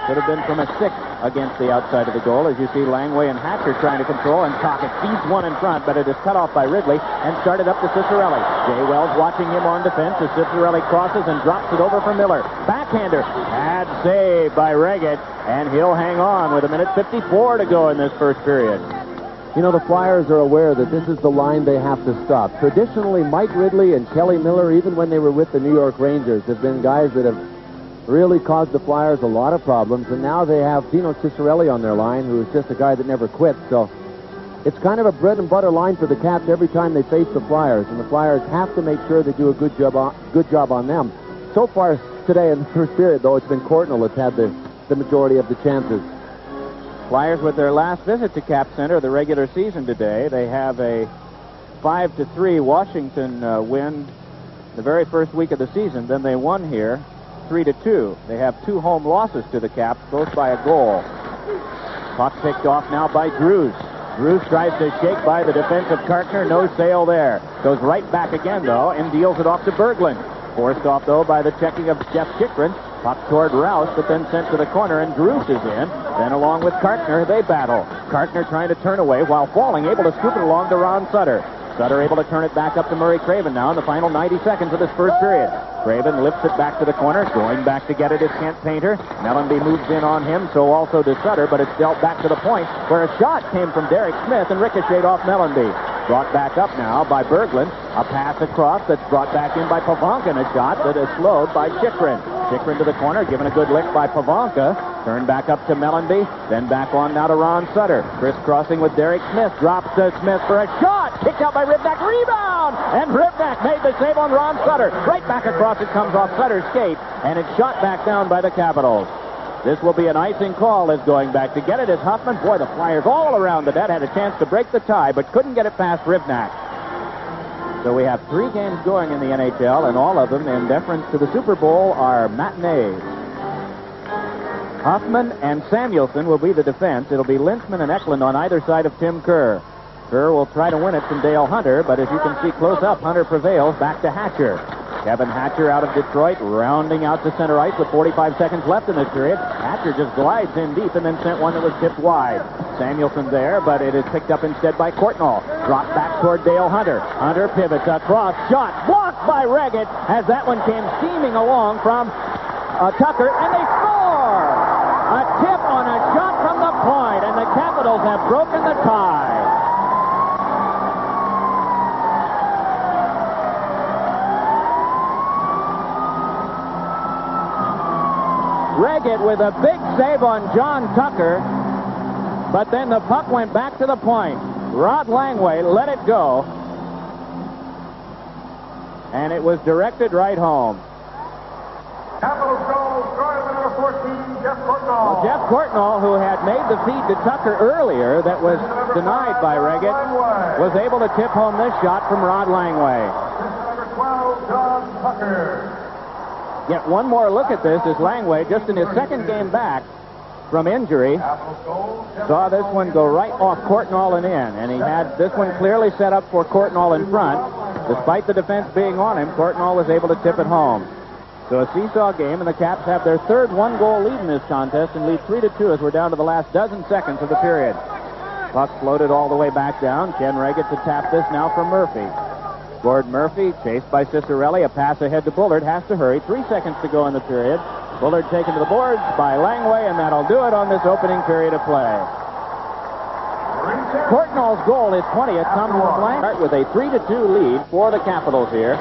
Could have been from a stick against the outside of the goal, as you see Langway and Hatcher trying to control, and Tocchet feeds one in front, but it is cut off by Ridley and started up to Ciccarelli. Jay Wells watching him on defense as Ciccarelli crosses and drops it over for Miller. Backhander. Bad save by Reggett, and he'll hang on with 1:54 to go in this first period. You know, the Flyers are aware that this is the line they have to stop. Traditionally, Mike Ridley and Kelly Miller, even when they were with the New York Rangers, have been guys that have really caused the Flyers a lot of problems. And now they have Dino Ciccarelli on their line, who is just a guy that never quits. So it's kind of a bread and butter line for the Caps every time they face the Flyers. And the Flyers have to make sure they do a good job on them. So far today in the first period, though, it's been Courtnall that's had the majority of the chances. Flyers with their last visit to Cap Center of the regular season today. They have a 5-3 Washington win the very first week of the season. Then they won here 3-2. They have 2 home losses to the Caps, both by a goal. Puck picked off now by Drews. Drews tries to shake by the defense of Kartner. No sale there. Goes right back again, though, and deals it off to Berglund. Forced off, though, by the checking of Jeff Chychrun. Puck toward Rouse, but then sent to the corner, and Drews is in. Then along with Kartner, they battle. Kartner trying to turn away while falling, able to scoop it along to Ron Sutter. Sutter able to turn it back up to Murray Craven now in the final 90 seconds of this first period. Craven lifts it back to the corner. Going back to get it is Kent Painter. Mellenby moves in on him, so also does Sutter, but it's dealt back to the point where a shot came from Derek Smith and ricocheted off Mellenby. Brought back up now by Berglund. A pass across that's brought back in by Pavanka, and a shot that is slowed by Chychrun. Chychrun to the corner, given a good lick by Pavanka. Turned back up to Mellenby, then back on now to Ron Sutter. Crisscrossing with Derek Smith. Drops to Smith for a shot. Kicked out by Ribnak. Rebound! And Ribnak made the save on Ron Sutter. Right back across it comes off Sutter's skate, and it's shot back down by the Capitals. This will be an icing call as going back to get it is Huffman. Boy, the Flyers all around the net had a chance to break the tie, but couldn't get it past Ribnak. So we have 3 games going in the NHL, and all of them, in deference to the Super Bowl, are matinees. Huffman and Samuelson will be the defense. It'll be Lintzman and Eklund on either side of Tim Kerr. Kerr will try to win it from Dale Hunter, but as you can see close up, Hunter prevails back to Hatcher. Kevin Hatcher out of Detroit, rounding out to center ice with 45 seconds left in this period. Hatcher just glides in deep and then sent one that was tipped wide. Samuelson there, but it is picked up instead by Courtnall. Dropped back toward Dale Hunter. Hunter pivots across, shot, blocked by Reggett as that one came steaming along from Tucker, and they score! A tip on a shot from the point, and the Capitals have broken the tie. Reggett with a big save on John Tucker, but then the puck went back to the point. Rod Langway let it go, and it was directed right home. Capitals goal, scoring with number 14, Jeff Courtnall. Well, Jeff Courtnall, who had made the feed to Tucker earlier that was denied by Reggett, was able to tip home this shot from Rod Langway. This is number 12, John Tucker. Get one more look at this as Langway, just in his second game back from injury, saw this one go right off Courtnall and in, and he had this one clearly set up for Courtnall in front. Despite the defense being on him, Courtnall was able to tip it home. So a seesaw game, and the Caps have their third one-goal lead in this contest and lead 3-2 as we're down to the last dozen seconds of the period. Puck floated all the way back down. Ken Reggett to tap this now from Murphy. Gord Murphy, chased by Ciccarelli. A pass ahead to Bullard. Has to hurry. 3 seconds to go in the period. Bullard taken to the boards by Langway, and that'll do it on this opening period of play. Courtnall's goal, his 20th, comes from Langway with a 3-2 lead for the Capitals here.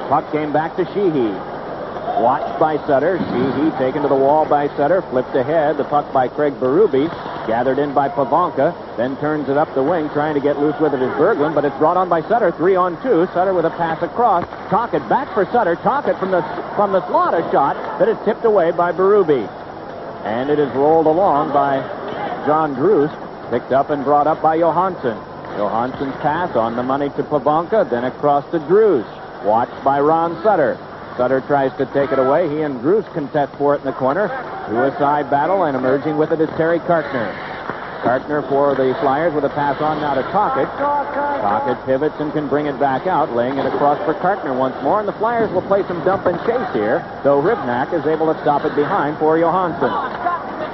Puck came back to Sheehy. Watched by Sutter. Sheehy taken to the wall by Sutter. Flipped ahead. The puck by Craig Berube. Gathered in by Pavanka. Then turns it up the wing, trying to get loose with it is Berglund, but it's brought on by Sutter. 3-on-2. Sutter with a pass across. Tocchet back for Sutter. Tocchet from the slot, a shot that is tipped away by Berube. And it is rolled along by John Drews. Picked up and brought up by Johansson. Johansson's pass on the money to Pavanka, then across to Drews. Watched by Ron Sutter. Sutter tries to take it away. He and Drews contest for it in the corner. Suicide battle, and emerging with it is Terry Kartner. Kartner for the Flyers with a pass on now to Tocchet. Tocchet pivots and can bring it back out, laying it across for Kartner once more, and the Flyers will play some dump and chase here, though Ribnak is able to stop it behind for Johansson.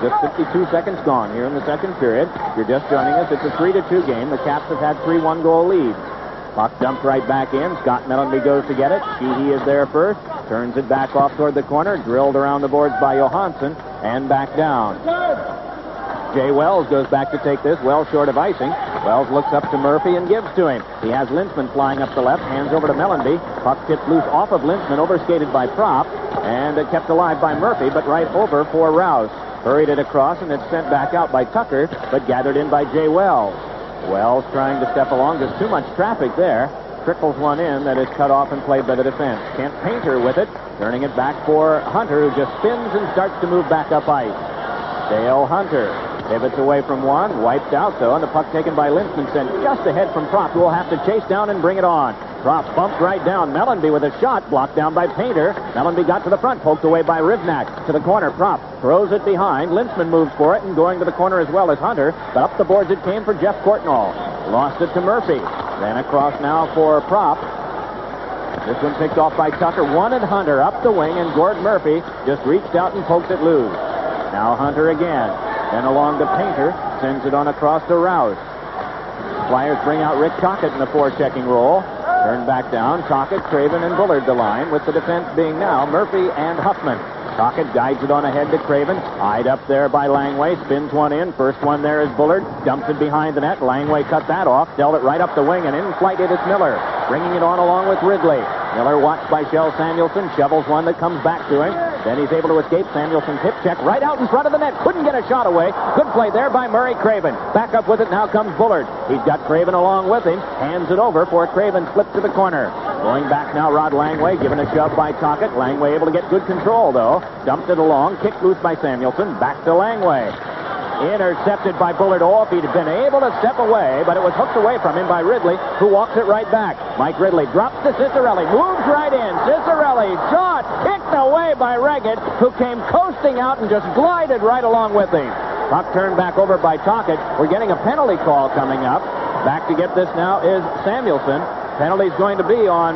Just 52 seconds gone here in the second period. If you're just joining us, it's a 3-2 game. The Caps have had 3 one-goal leads. Puck dumped right back in. Scott Mellenby goes to get it. Sheehy is there first. Turns it back off toward the corner. Drilled around the boards by Johansson. And back down. Jay Wells goes back to take this. Well short of icing. Wells looks up to Murphy and gives to him. He has Lintzman flying up the left, hands over to Mellenby. Puck tipped loose off of Lintzman, overskated by Prop, and kept alive by Murphy, but right over for Rouse. Hurried it across, and it's sent back out by Tucker, but gathered in by Jay Wells. Wells trying to step along. There's too much traffic there. Trickles one in that is cut off and played by the defense. Kent Painter with it, turning it back for Hunter, who just spins and starts to move back up ice. Dale Hunter pivots away from one, wiped out though, and the puck taken by Lintzman sent just ahead from Prop, who will have to chase down and bring it on. Prop bumped right down. Mellenby with a shot, blocked down by Painter. Mellenby got to the front, poked away by Rivnak. To the corner, Prop throws it behind. Lintzman moves for it, and going to the corner as well as Hunter, but up the boards it came for Jeff Courtnall. Lost it to Murphy. Then across now for Prop. This one picked off by Tucker. Wanted Hunter up the wing, and Gord Murphy just reached out and poked it loose. Now Hunter again. Then along to Painter. Sends it on across to Rouse. Flyers bring out Rick Tocchet in the forechecking role. Turn back down. Tocchet, Craven, and Bullard the line, with the defense being now Murphy and Huffman. Tocchet guides it on ahead to Craven. Eyed up there by Langway. Spins one in. First one there is Bullard. Dumps it behind the net. Langway cut that off. Dealt it right up the wing, and in flight it is Miller. Bringing it on along with Ridley. Miller watched by Shell Samuelson. Shovels one that comes back to him. Then he's able to escape. Samuelson's hip check right out in front of the net. Couldn't get a shot away. Good play there by Murray Craven. Back up with it. Now comes Bullard. He's got Craven along with him. Hands it over for Craven. Flip to the corner. Going back now, Rod Langway. Given a shove by Tocchet. Langway able to get good control, though. Dumped it along. Kicked loose by Samuelson. Back to Langway. Intercepted by Bullard. Oh, if he'd been able to step away, but it was hooked away from him by Ridley, who walks it right back. Mike Ridley drops to Cicerelli. Moves right in. Cicerelli. Shot. Kicked away by Reggett, who came coasting out and just glided right along with him. Puck turned back over by Tocchet. We're getting a penalty call coming up. Back to get this now is Samuelson. Penalty's going to be on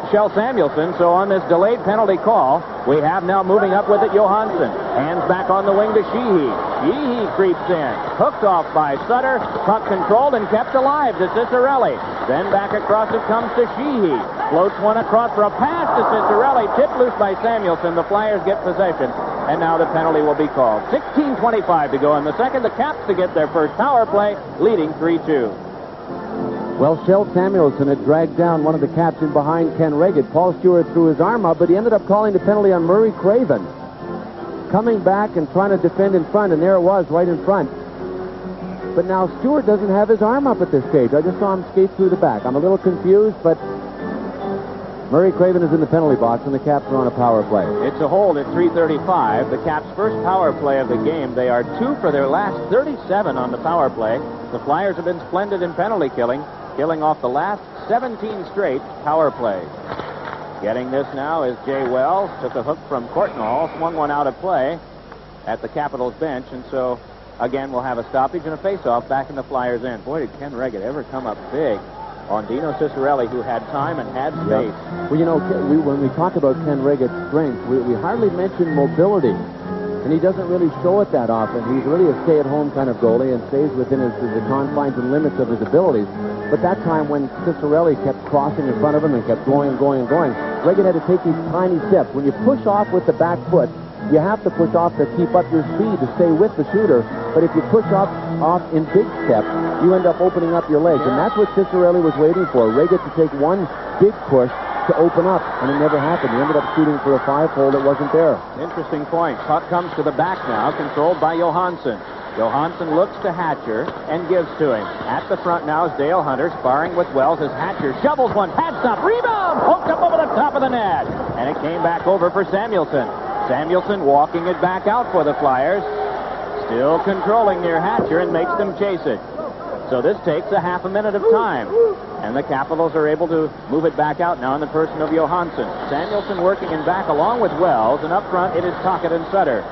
Shell Samuelson. So on this delayed penalty call, we have now moving up with it Johansson. Hands back on the wing to Sheehy. Sheehy creeps in. Hooked off by Sutter. Puck controlled and kept alive to Cicerelli. Then back across it comes to Sheehy. Floats one across for a pass to Cicerelli. Tipped loose by Samuelson. The Flyers get possession. And now the penalty will be called. 16:25 to go in the second. The Caps to get their first power play, leading 3-2. Well, Shell Samuelson had dragged down one of the Caps in behind Ken Reggett. Paul Stewart threw his arm up, but he ended up calling the penalty on Murray Craven. Coming back and trying to defend in front, and there it was, right in front. But now Stewart doesn't have his arm up at this stage. I just saw him skate through the back. I'm a little confused, but Murray Craven is in the penalty box, and the Caps are on a power play. It's a hold at 3:35. The Caps' first power play of the game. They are 2 for their last 37 on the power play. The Flyers have been splendid in penalty killing off the last 17 straight power plays. Getting this now is Jay Wells. Took a hook from Courtnall, swung one out of play at the Capitals bench, and so again we'll have a stoppage and a face-off back in the Flyers' end. Boy, did Ken Reggett ever come up big on Dino Cicerelli, who had time and had space. Yep. Well, you know, when we talk about Ken Reggett's strength, we hardly mention mobility. And he doesn't really show it that often. He's really a stay-at-home kind of goalie and stays within the confines and limits of his abilities. But that time when Cicerelli kept crossing in front of him and kept going, Reggett had to take these tiny steps. When you push off with the back foot, you have to push off to keep up your speed to stay with the shooter. But if you push off in big steps, you end up opening up your legs. And that's what Cicerelli was waiting for. Reggett to take one big push to open up, and it never happened. He ended up shooting for a 5-hole that wasn't there. Interesting point. Puck comes to the back now, controlled by Johansson. Johansson looks to Hatcher and gives to him. At the front now is Dale Hunter, sparring with Wells as Hatcher shovels one. Pad stop, rebound, poked up over the top of the net. And it came back over for Samuelson. Samuelson walking it back out for the Flyers. Still controlling near Hatcher and makes them chase it. So this takes a half a minute of time. And the Capitals are able to move it back out now in the person of Johansson. Samuelson working in back along with Wells, and up front it is Tocchet and Sutter.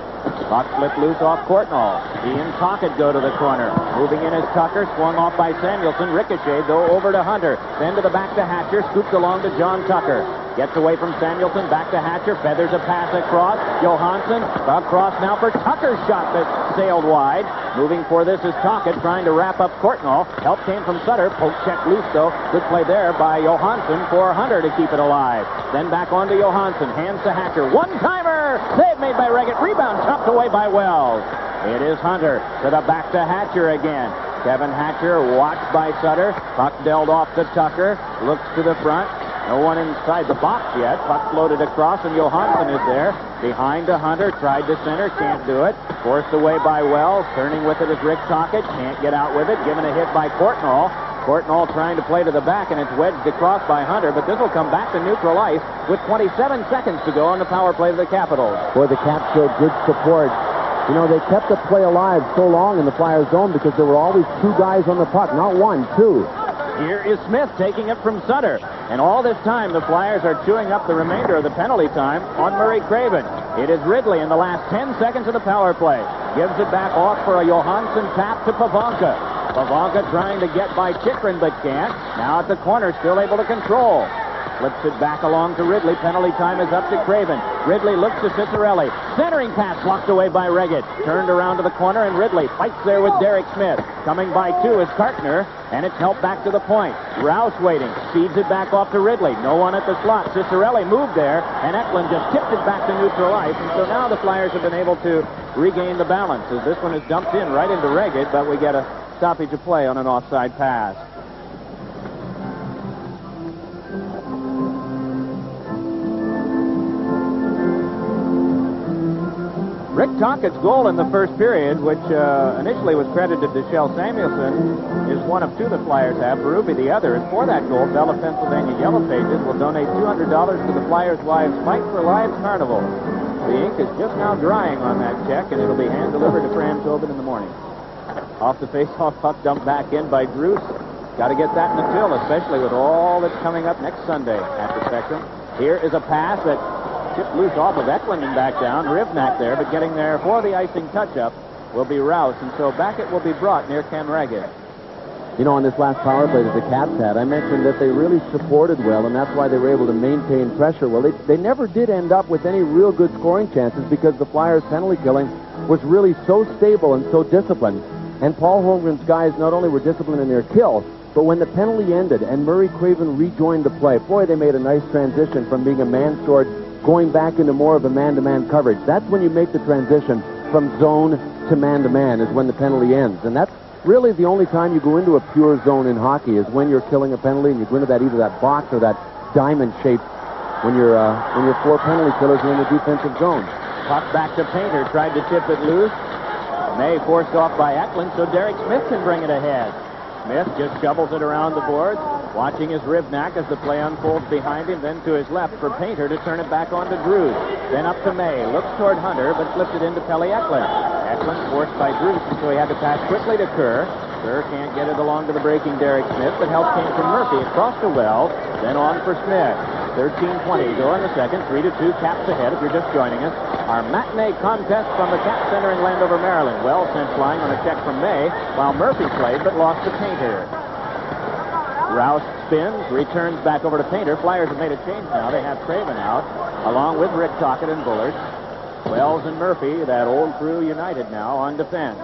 Puck flipped loose off Courtnall. He and Tocchet go to the corner. Moving in is Tucker, swung off by Samuelson. Ricocheted, though, over to Hunter. Then to the back to Hatcher, scoops along to John Tucker. Gets away from Samuelson, back to Hatcher, feathers a pass across. Johansson, across now for Tucker's shot that sailed wide. Moving for this is Tocchet, trying to wrap up Courtnall. Help came from Sutter, poke check loose though. Good play there by Johansson for Hunter to keep it alive. Then back on to Johansson, hands to Hatcher. One-timer! Save made by Reggett, rebound chopped away by Wells. It is Hunter to the back to Hatcher again. Kevin Hatcher watched by Sutter. Puck dealt off to Tucker. Looks to the front. No one inside the box yet. Puck floated across, and Johansson is there. Behind to Hunter. Tried to center. Can't do it. Forced away by Wells. Turning with it is Rick Tocchet. Can't get out with it. Given a hit by Courtnall. Courtnall trying to play to the back, and it's wedged across by Hunter, but this will come back to neutral ice with 27 seconds to go on the power play of the Capitals. Boy, the Caps showed good support. You know, they kept the play alive so long in the Flyers zone because there were always two guys on the puck, not one, two. Here is Smith taking it from Sutter. And all this time, the Flyers are chewing up the remainder of the penalty time on Murray Craven. It is Ridley in the last 10 seconds of the power play. Gives it back off for a Johansson tap to Pavanka. Pavanka trying to get by Chychrun, but can't. Now at the corner, still able to control. Flips it back along to Ridley. Penalty time is up to Craven. Ridley looks to Ciccarelli. Centering pass blocked away by Reggett. Turned around to the corner, and Ridley fights there with Derek Smith. Coming by two is Kartner, and it's helped back to the point. Rouse waiting. Feeds it back off to Ridley. No one at the slot. Ciccarelli moved there, and Eklund just tipped it back to neutral ice. And so now the Flyers have been able to regain the balance as this one is dumped in right into Reggett, but we get a stoppage of play on an offside pass. Rick Tocchet's goal in the first period, which initially was credited to Shel Samuelson, is one of two the Flyers have. Berube the other. And for that goal, Bell of Pennsylvania Yellow Pages will donate $200 to the Flyers' Lives Fight for Lives Carnival. The ink is just now drying on that check, and it'll be hand-delivered to Fram Tobin in the morning. Off the face-off puck dumped back in by Druce. Got to get that in the till, especially with all that's coming up next Sunday at the Spectrum. Here is a pass that tipped loose off of Eklund and back down. Rivnak there, but getting there for the icing touch-up will be Rouse, and so back it will be brought near Ken Reggett. You know, on this last power play that the Caps had, I mentioned that they really supported well, and that's why they were able to maintain pressure. Well, they never did end up with any real good scoring chances because the Flyers' penalty killing was really so stable and so disciplined. And Paul Holmgren's guys not only were disciplined in their kill, but when the penalty ended and Murray Craven rejoined the play, boy, they made a nice transition from being a man short going back into more of a man-to-man coverage. That's when you make the transition from zone to man-to-man is when the penalty ends. And that's really the only time you go into a pure zone in hockey is when you're killing a penalty and you go into that either that box or that diamond shape when your four penalty killers are in the defensive zone. Puck back to Painter, tried to tip it loose. May forced off by Eklund, so Derek Smith can bring it ahead. Smith just shovels it around the boards, watching his Rivnak as the play unfolds behind him, then to his left for Painter to turn it back on to Drews. Then up to May, looks toward Hunter, but flips it into Pelle Eklund. Eklund forced by Drews, and so he had to pass quickly to Kerr. Kerr can't get it along to the breaking Derek Smith, but help came from Murphy across to Wells, then on for Smith. 13:20 go in the second, 3-2 Caps ahead if you're just joining us. Our matinee contest from the Caps Center in Landover, Maryland. Wells sent flying on a check from May, while Murphy played but lost to Painter. Rouse spins, returns back over to Painter. Flyers have made a change now. They have Craven out, along with Rick Tocchet and Bullard. Wells and Murphy, that old crew united now on defense.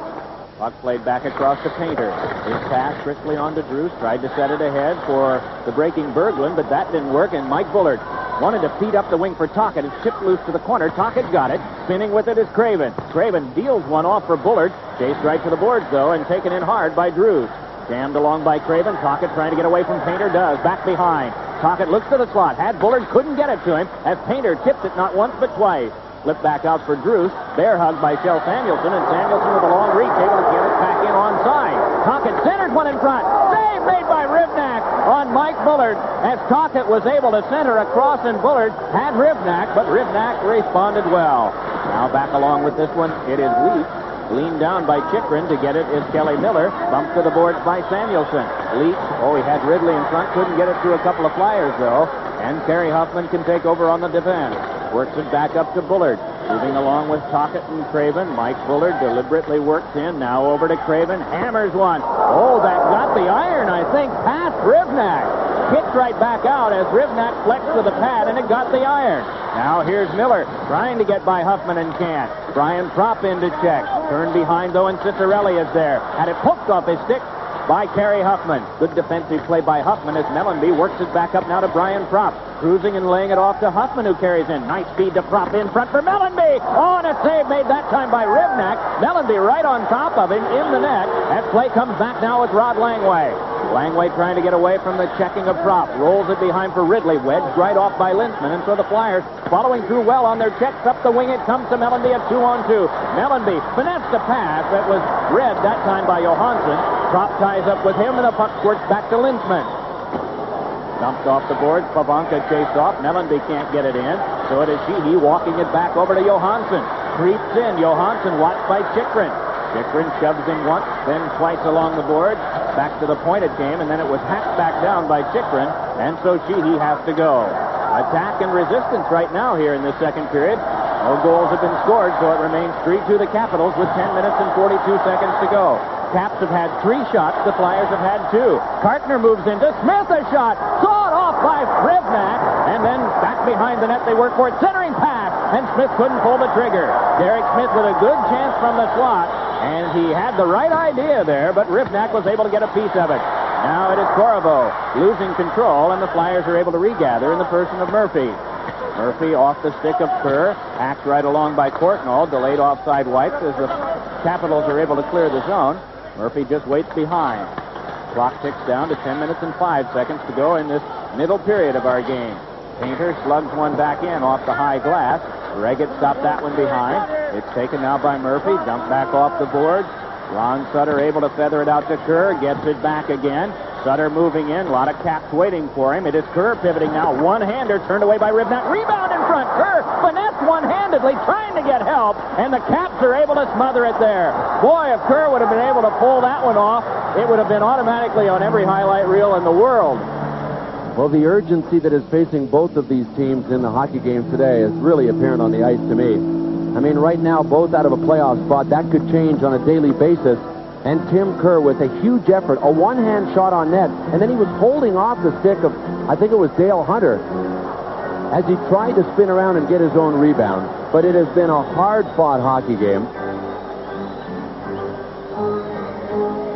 Puck played back across to Painter. His pass crisply on to Druce. Tried to set it ahead for the breaking Berglund, but that didn't work, and Mike Bullard wanted to feed up the wing for Tocchet. It's chipped loose to the corner. Tocchet got it. Spinning with it is Craven. Craven deals one off for Bullard. Chased right to the boards, though, and taken in hard by Druce. Jammed along by Craven. Tocchet trying to get away from Painter. Does. Back behind. Tocchet looks to the slot. Had Bullard. Couldn't get it to him as Painter tipped it not once but twice. Flipped back out for Druce. Bear hugged by Shel Samuelson, and Samuelson with a long reach able to get it back in onside. Tocchet centered one in front. Save made by Rivnak on Mike Bullard as Tocchet was able to center across, and Bullard had Rivnak, but Rivnak responded well. Now back along with this one, it is Leach. Leaned down by Chychrun. To get it is Kelly Miller. Bumped to the boards by Samuelson. Leach, he had Ridley in front. Couldn't get it through a couple of Flyers, though. And Kerry Huffman can take over on the defense. Works it back up to Bullard. Moving along with Tocchet and Craven. Mike Bullard deliberately works in. Now over to Craven. Hammers one. Oh, that got the iron, I think, past Rivnak. Kicked right back out as Rivnak flexed with the pad, and it got the iron. Now here's Miller trying to get by Huffman and can't. Brian Propp in to check. Turned behind, though, and Ciccarelli is there. Had it poked off his stick by Kerry Huffman. Good defensive play by Huffman as Mellenby works it back up now to Brian Propp. Cruising and laying it off to Huffman, who carries in. Nice speed to Prop in front for Mellenby. Oh, and a save made that time by Ribnak. Mellenby right on top of him in the net. That play comes back now with Rod Langway. Langway trying to get away from the checking of Prop. Rolls it behind for Ridley. Wedged right off by Lintzman. And so the Flyers following through well on their checks. Up the wing it comes to Mellenby at 2-on-2. Mellenby finessed the pass that was read that time by Johansson. Prop ties up with him and the puck squirts back to Lintzman. Dumped off the boards. Pavanka chased off. Mellenby can't get it in. So it is Sheehy walking it back over to Johansson. Creeps in. Johansson watched by Chychrun. Chychrun shoves him once, then twice along the boards. Back to the point it came, and then it was hacked back down by Chychrun, and so Sheehy has to go. Attack and resistance right now here in the second period. No goals have been scored, so it remains 3-2 the Capitals with 10 minutes and 42 seconds to go. Caps have had 3 shots. The Flyers have had 2. Kartner moves into Smith, a shot. Sawed off by Ribnak. And then back behind the net they work for it. Centering pass. And Smith couldn't pull the trigger. Derek Smith with a good chance from the slot. And he had the right idea there, but Ribnak was able to get a piece of it. Now it is Corriveau losing control, and the Flyers are able to regather in the person of Murphy. Murphy off the stick of Kerr, hacked right along by Courtnall, delayed offside wipes as the Capitals are able to clear the zone. Murphy just waits behind. Clock ticks down to 10 minutes and 5 seconds to go in this middle period of our game. Painter slugs one back in off the high glass. Reggett stopped that one behind. It's taken now by Murphy, dumped back off the boards. Ron Sutter able to feather it out to Kerr, gets it back again. Sutter moving in, a lot of Caps waiting for him. It is Kerr pivoting now, one-hander turned away by Ribnak. Rebound in front, Kerr finesse one-handedly, trying to get help, and the Caps are able to smother it there. Boy, if Kerr would have been able to pull that one off, it would have been automatically on every highlight reel in the world. Well, the urgency that is facing both of these teams in the hockey game today is really apparent on the ice to me. I mean, right now, both out of a playoff spot, that could change on a daily basis. And Tim Kerr with a huge effort, a one-hand shot on net, and then he was holding off the stick of, I think it was Dale Hunter, as he tried to spin around and get his own rebound. But it has been a hard-fought hockey game.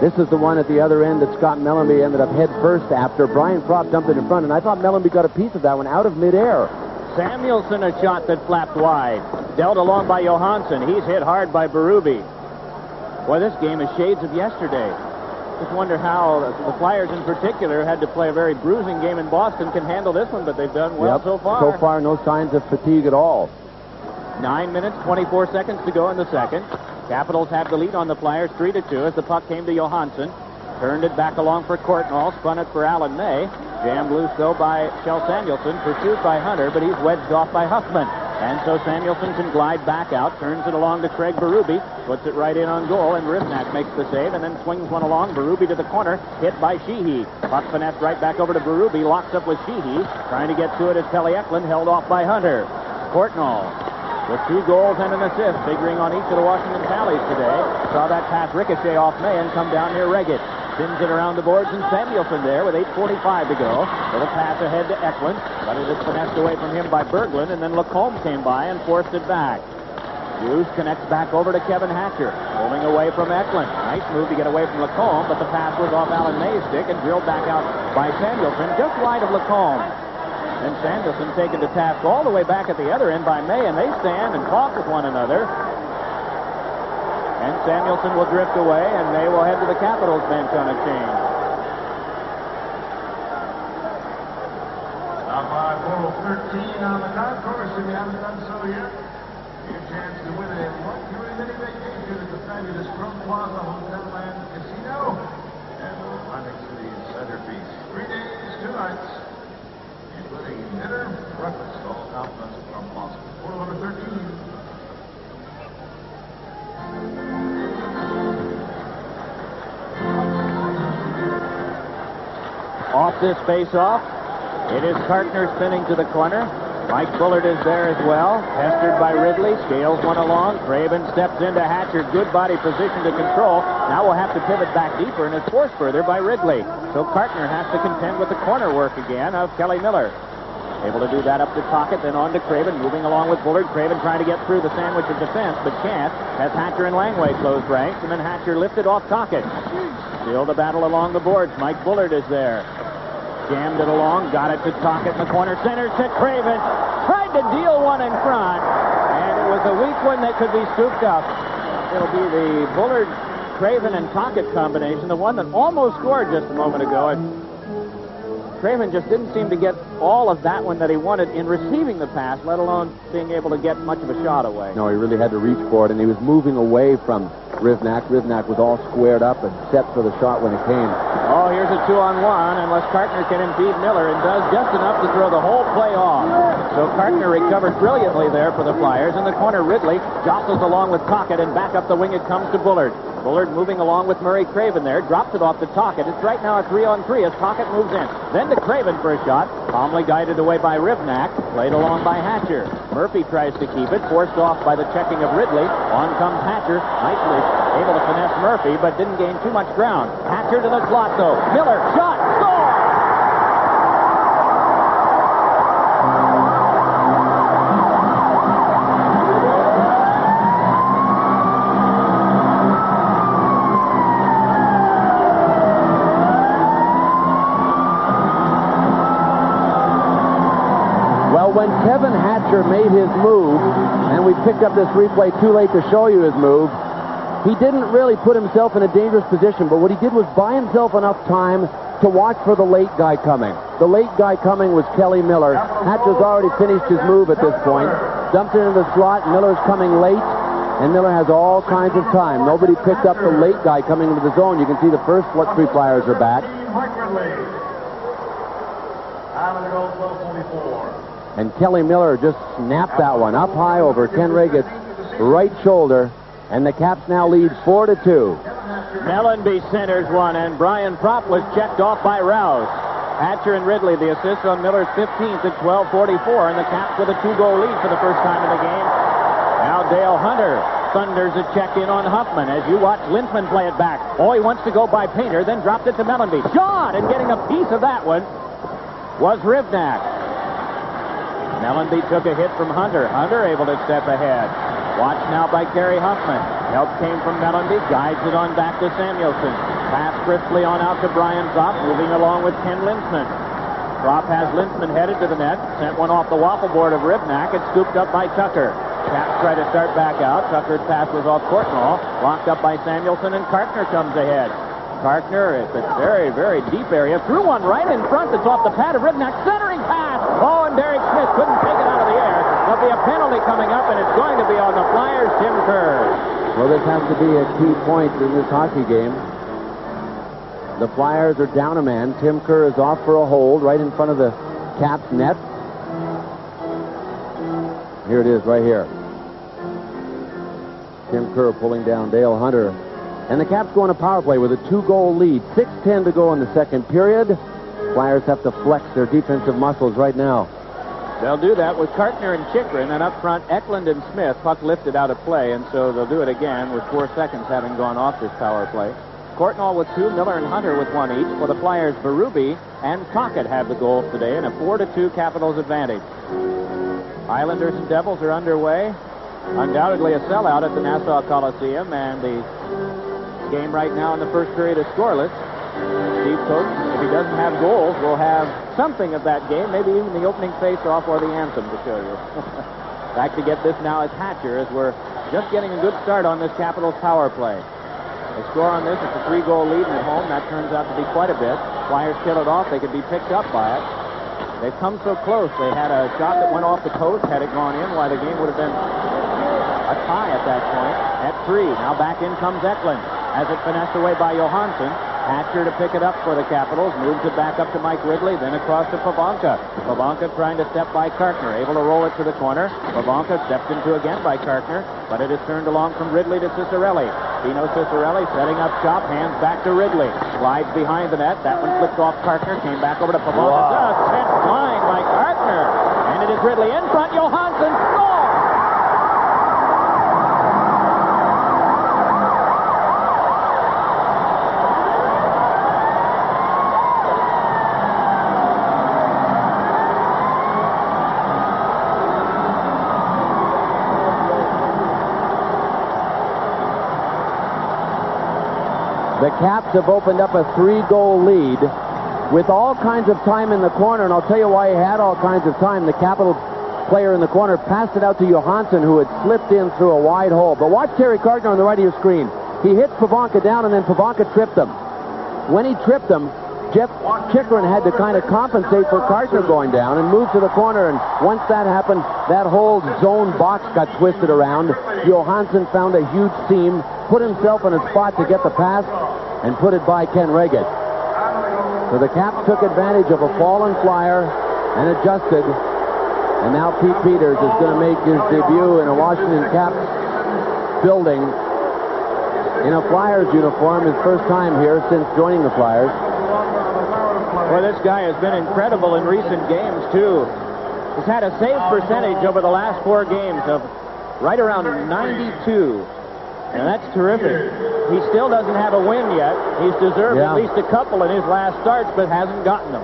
This is the one at the other end that Scott Mellenby ended up head first after. Brian Propp dumped it in front, and I thought Mellenby got a piece of that one out of midair. Samuelson, a shot that flapped wide. Dealt along by Johansson. He's hit hard by Berube. Boy, this game is shades of yesterday. Just wonder how the Flyers in particular had to play a very bruising game in Boston can handle this one, but they've done well so far. So far, no signs of fatigue at all. 9 minutes, 24 seconds to go in the second. Capitals have the lead on the Flyers 3-2 as the puck came to Johansson. Turned it back along for Courtnall, spun it for Alan May. Jammed loose, though, by Kjell Samuelsson, pursued by Hunter, but he's wedged off by Huffman. And so Samuelsson can glide back out, turns it along to Craig Berube, puts it right in on goal, and Ribnak makes the save, and then swings one along. Berube to the corner, hit by Sheehy. Puck finesse right back over to Berube, locks up with Sheehy, trying to get to it as Kelly Eklund, held off by Hunter. Courtnall with 2 goals and an assist, figuring on each of the Washington tallies today. Saw that pass ricochet off May and come down near Reggett. Spins it around the boards, and Samuelsson there with 8:45 to go. Little pass ahead to Eklund, but it is finessed away from him by Berglund, and then Lacombe came by and forced it back. Hughes connects back over to Kevin Hatcher, pulling away from Eklund. Nice move to get away from Lacombe, but the pass was off Alan May's stick and drilled back out by Samuelsson, just wide of Lacombe. And Samuelsson taken to task all the way back at the other end by May, and they stand and talk with one another. And Samuelsson will drift away, and they will head to the Capitals bench on a change. Now by 4:13 on the concourse, if you haven't done so yet, your chance to win a luxury mini vacation at the fabulous Chrome Plaza Hotel and Casino and Atlantic City's centerpiece. 3 days, 2 nights, including dinner, breakfast, all compliments from Plaza. Portal number 13. Off this face-off, it is Kartner spinning to the corner. Mike Bullard is there as well. Pestered by Ridley, scales one along. Craven steps into Hatcher. Good body position to control. Now we'll have to pivot back deeper, and it's forced further by Ridley. So Kartner has to contend with the corner work again of Kelly Miller. Able to do that up to Tocchet, then on to Craven, moving along with Bullard. Craven trying to get through the sandwich of defense, but can't, as Hatcher and Langway close ranks, and then Hatcher lifted off Tocchet. Still the battle along the boards. Mike Bullard is there. Jammed it along, got it to Tocchet in the corner. Center to Craven. Tried to deal one in front. And it was a weak one that could be scooped up. It'll be the Bullard, Craven, and Tocchet combination. The one that almost scored just a moment ago. Craven just didn't seem to get all of that one that he wanted in receiving the pass, let alone being able to get much of a shot away. No, he really had to reach for it, and he was moving away from Rivnak. Rivnak was all squared up and set for the shot when it came. Oh, here's a 2-on-1, unless Kartner can impede Miller, and does just enough to throw the whole play off. So Kartner recovered brilliantly there for the Flyers. In the corner, Ridley jostles along with Tocchet, and back up the wing it comes to Bullard. Bullard moving along with Murray Craven there, drops it off to Tocchet. It's right now a 3-on-3 as Tocchet moves in. Then to Craven for a shot, calmly guided away by Rivnak, played along by Hatcher. Murphy tries to keep it, forced off by the checking of Ridley. On comes Hatcher, nicely able to finesse Murphy, but didn't gain too much ground. Hatcher to the slot, though. Miller, shot, score! Well, when Kevin Hatcher made his move, and we picked up this replay too late to show you his move, he didn't really put himself in a dangerous position, but what he did was buy himself enough time to watch for the late guy coming. The late guy coming was Kelly Miller. Hatcher's already finished his move at this point. Dumped it into the slot. Miller's coming late, and Miller has all kinds of time. Nobody picked up the late guy coming into the zone. You can see the first three Flyers are back. And Kelly Miller just snapped that one up high over Ken Reggett's right shoulder. And the Caps now lead 4-2. Mellenby centers one, and Brian Propp was checked off by Rouse. Hatcher and Ridley, the assist on Miller's 15th at 12:44, and the Caps with a 2-goal lead for the first time in the game. Now Dale Hunter thunders a check in on Huffman as you watch Lintzman play it back. Oh, he wants to go by Painter, then dropped it to Mellenby. Shot, and getting a piece of that one was Rivnak. Mellenby took a hit from Hunter. Hunter able to step ahead. Watched now by Kerry Huffman. Help came from Mellenby, guides it on back to Samuelson. Pass crisply on out to Brian Propp, moving along with Ken Lintzman. Propp has Lintzman headed to the net, sent one off the waffle board of Rivnak, and scooped up by Tucker. Caps try to start back out. Tucker's pass was off Courtnall, blocked up by Samuelson, and Kartner comes ahead. Kartner, it's a very, very deep area. Threw one right in front that's off the pad of Rivnak. Centering pass. Oh, and Derek Smith couldn't take it out of the air. There'll be a penalty coming up, and it's going to be on the Flyers' Tim Kerr. Well, this has to be a key point in this hockey game. The Flyers are down a man. Tim Kerr is off for a hold right in front of the Caps net. Here it is right here. Tim Kerr pulling down Dale Hunter. And the Caps go on a power play with a 2-goal lead. 6:10 to go in the second period. Flyers have to flex their defensive muscles right now. They'll do that with Kartner and Chychrun, and up front, Eklund and Smith. Puck lifted out of play, and so they'll do it again with 4 seconds having gone off this power play. Courtnall with 2, Miller and Hunter with 1 each. For the Flyers, Berube and Tocchet have the goals today, and a 4-2 Capitals advantage. Islanders and Devils are underway. Undoubtedly a sellout at the Nassau Coliseum, and the game right now in the first period is scoreless. Steve Coates, if he doesn't have goals, will have something of that game, maybe even the opening face-off or the anthem to show you. Back to get this now is Hatcher, as we're just getting a good start on this Capitals power play. They score on this, it's a 3-goal lead, and at home that turns out to be quite a bit. Flyers kill it off, they could be picked up by it. They've come so close. They had a shot that went off the post. Had it gone in, why the game would have been a tie at that point at 3. Now back in comes Eklund. Has it finessed away by Johansson. Hatcher to pick it up for the Capitals. Moves it back up to Mike Ridley. Then across to Pavanka. Pavanka trying to step by Kartner. Able to roll it to the corner. Pavanka stepped into again by Kartner. But it is turned along from Ridley to Ciccarelli. Dino Ciccarelli setting up shop. Hands back to Ridley. Slides behind the net. That one flipped off Kartner. Came back over to Pavanka. Wow. Just sent flying by Kartner. And it is Ridley in front. Johansson scores! The Caps have opened up a 3-goal lead. with all kinds of time in the corner, and I'll tell you why he had all kinds of time. The Capital player in the corner passed it out to Johansson, who had slipped in through a wide hole. But watch Terry Cartner on the right of your screen. He hit Pavanka down, and then Pavanka tripped him. When he tripped him, Jeff Chikrin had to kind of compensate for Cartner going down and move to the corner, and once that happened, that whole zone box got twisted around. Johansson found a huge seam, put himself in a spot to get the pass, and put it by Ken Reget. So the Caps took advantage of a fallen Flyer and adjusted, and now Pete Peters is going to make his debut in a Washington Caps building in a Flyers uniform, his first time here since joining the Flyers. Well, this guy has been incredible in recent games, too. He's had a save percentage over the last 4 games of right around 92. And that's terrific. He still doesn't have a win yet. He's deserved at least a couple in his last starts, but hasn't gotten them.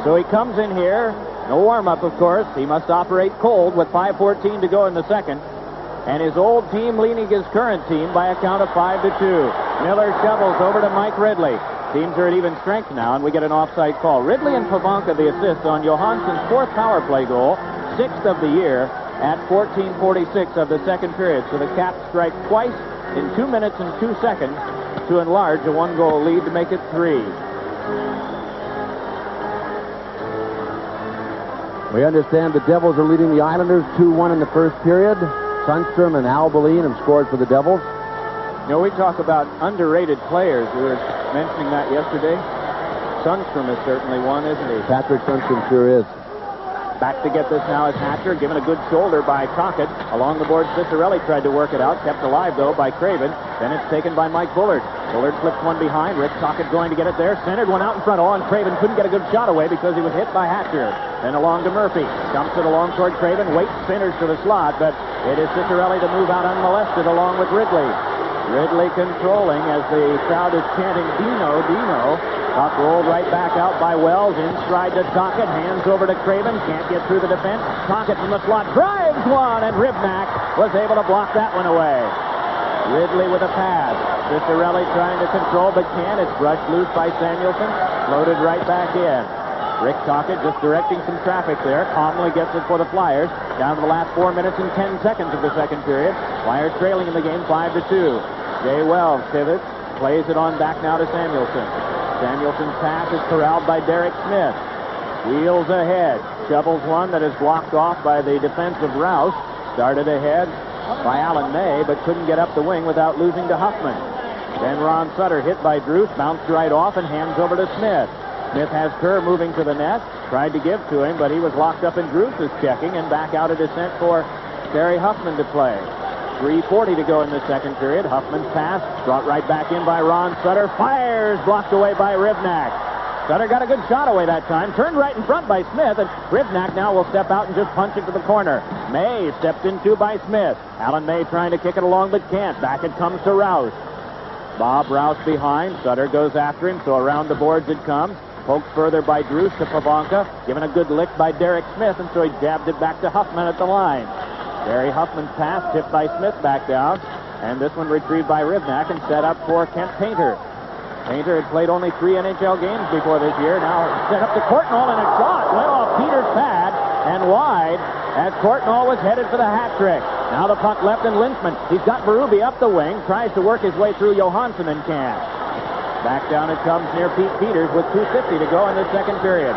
So he comes in here, no warm-up, of course. He must operate cold with 5:14 to go in the second. And his old team leading his current team by a count of 5-2. Miller shovels over to Mike Ridley. Teams are at even strength now, and we get an offside call. Ridley and Pavanka the assist on Johansson's 4th power play goal, 6th of the year, at 14:46 of the second period. So the Caps strike twice in 2 minutes and 2 seconds to enlarge a 1-goal lead to make it 3. We understand the Devils are leading the Islanders 2-1 in the first period. Sundstrom and Al Boleen have scored for the Devils. You know, we talk about underrated players. We were mentioning that yesterday. Sundstrom is certainly one, isn't he? Patrick Sundstrom sure is. Back to get this now is Hatcher, given a good shoulder by Tocchet. Along the board, Cicerelli tried to work it out, kept alive, though, by Craven. Then it's taken by Mike Bullard. Bullard flips one behind. Rick Tocchet going to get it there. Centered one out in front. Oh, and Craven couldn't get a good shot away because he was hit by Hatcher. Then along to Murphy. Dumps it along toward Craven. Waits, centers to the slot, but it is Cicerelli to move out unmolested along with Ridley. Ridley controlling as the crowd is chanting, Dino, Dino. Puck rolled right back out by Wells. In stride to Tocchet. Hands over to Craven. Can't get through the defense. Tocchet from the slot drives one, and Ribnak was able to block that one away. Ridley with a pass. Cicerelli trying to control, but can't. It's brushed loose by Samuelson. Loaded right back in. Rick Tocchet just directing some traffic there. Calmly gets it for the Flyers. Down to the last 4 minutes and 10 seconds of the second period. Flyers trailing in the game 5-2. Jay Wells pivots. Plays it on back now to Samuelson. Samuelson's pass is corralled by Derek Smith. Wheels ahead. Shovels one that is blocked off by the defense of Rouse. Started ahead by Alan May, but couldn't get up the wing without losing to Huffman. Then Ron Sutter hit by Druce, bounced right off and hands over to Smith. Smith has Kerr moving to the net. Tried to give to him, but he was locked up in Druce's checking, and back out a descent for Barry Huffman to play. 3:40 to go in the second period. Huffman's pass brought right back in by Ron Sutter. Fires, blocked away by Ribnak. Sutter got a good shot away that time. Turned right in front by Smith, and Ribnak now will step out and just punch it to the corner. May stepped into by Smith. Alan May trying to kick it along, but can't. Back it comes to Rouse. Bob Rouse behind. Sutter goes after him, so around the boards it comes. Poked further by Druce to Pavanka. Given a good lick by Derek Smith, and so he jabbed it back to Huffman at the line. Barry Huffman's pass tipped by Smith back down, and this one retrieved by Ribnak and set up for Kent Painter. Painter had played only 3 NHL games before this year. Now set up to Courtnall, and a shot went off Peter's pad and wide as Courtnall was headed for the hat trick. Now the puck left and Linseman. He's got Berube up the wing, tries to work his way through Johansson and can't. Back down it comes near Pete Peters with 2:50 to go in the second period.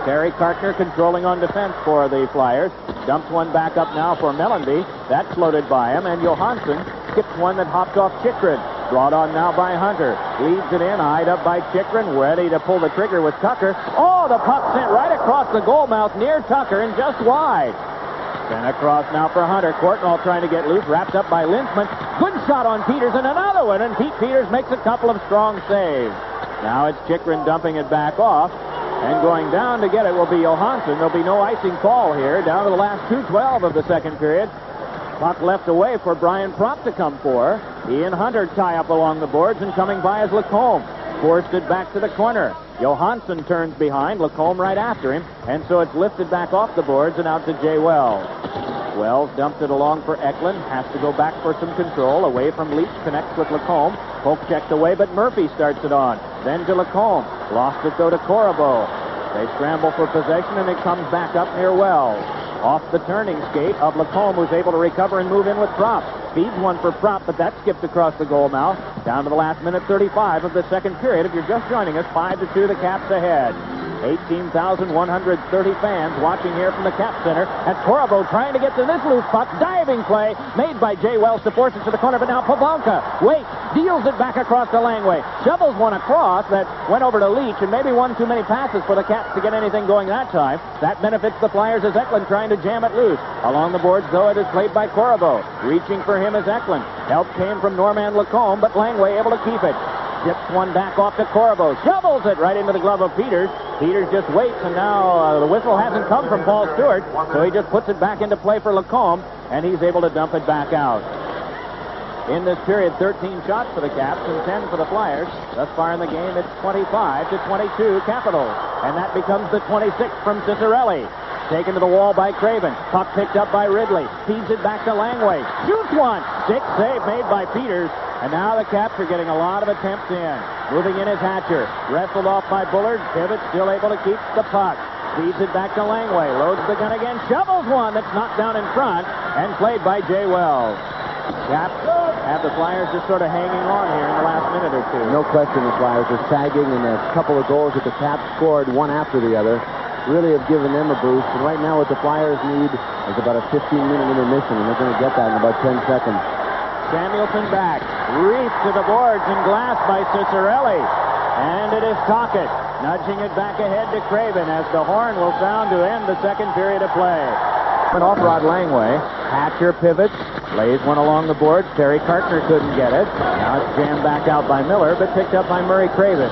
Terry Cartner controlling on defense for the Flyers. Dumps one back up now for Mellanby. That's floated by him, and Johansson skips one that hopped off Chikrin. Brought on now by Hunter. Leads it in, eyed up by Chikrin, ready to pull the trigger with Tucker. Oh, the puck sent right across the goal mouth near Tucker and just wide. Sent across now for Hunter. Courtnall trying to get loose, wrapped up by Linseman. Good shot on Peters, and another one, and Pete Peters makes a couple of strong saves. Now it's Chikrin dumping it back off. And going down to get it will be Johansson. There'll be no icing call here. Down to the last 2:12 of the second period. Puck left away for Brian Propp to come for. He and Hunter tie up along the boards, and coming by is Lacombe. Forced it back to the corner. Johansson turns behind, Lacombe right after him, and so it's lifted back off the boards and out to Jay Wells. Wells dumps it along for Eklund. Has to go back for some control. Away from Leach, connects with Lacombe. Polk checked away, but Murphy starts it on. Then to Lacombe. Lost it, though, to Corriveau. They scramble for possession, and it comes back up near Wells. Off the turning skate of Lacombe, who's able to recover and move in with Prop. Feeds one for Prop, but that skipped across the goal mouth. Down to the last minute 35 of the second period. If you're just joining us, 5-2, the Caps ahead. 18,130 fans watching here from the Cap Center. And Corriveau trying to get to this loose puck. Diving play made by Jay Wells to force it to the corner, but now Pavelka waits, deals it back across to Langway. Shovels one across that went over to Leach, and maybe one too many passes for the Caps to get anything going that time. That benefits the Flyers as Eklund trying to jam it loose. Along the boards, though, it is played by Corriveau. Reaching for him is Eklund. Help came from Norman Lacombe, but Langway able to keep it. Chips one back off to Corriveau. Shovels it right into the glove of Peters. Peters just waits, and now the whistle hasn't come from Paul Stewart, so he just puts it back into play for Lacombe, and he's able to dump it back out. In this period, 13 shots for the Caps and 10 for the Flyers. Thus far in the game, it's 25-22 Capitals. And that becomes the 26th from Ciccarelli. Taken to the wall by Craven. Puck picked up by Ridley. Feeds it back to Langway. Shoots one. Stick save made by Peters. And now the Caps are getting a lot of attempts in. Moving in is Hatcher. Wrestled off by Bullard. Pivot still able to keep the puck. Feeds it back to Langway. Loads the gun again. Shovels one that's knocked down in front and played by Jay Wells. Caps have the Flyers just sort of hanging on here in the last minute or two. No question the Flyers are sagging, and a couple of goals that the Caps scored one after the other really have given them a boost. And right now what the Flyers need is about a 15-minute intermission, and they're going to get that in about 10 seconds. Samuelson back. Reefed to the boards and glass by Ciccarelli. And it is Tocchet nudging it back ahead to Craven as the horn will sound to end the second period of play. Went off Rod Langway. Hatcher pivots. Lays one along the boards. Terry Kartner couldn't get it. Now it's jammed back out by Miller, but picked up by Murray Craven.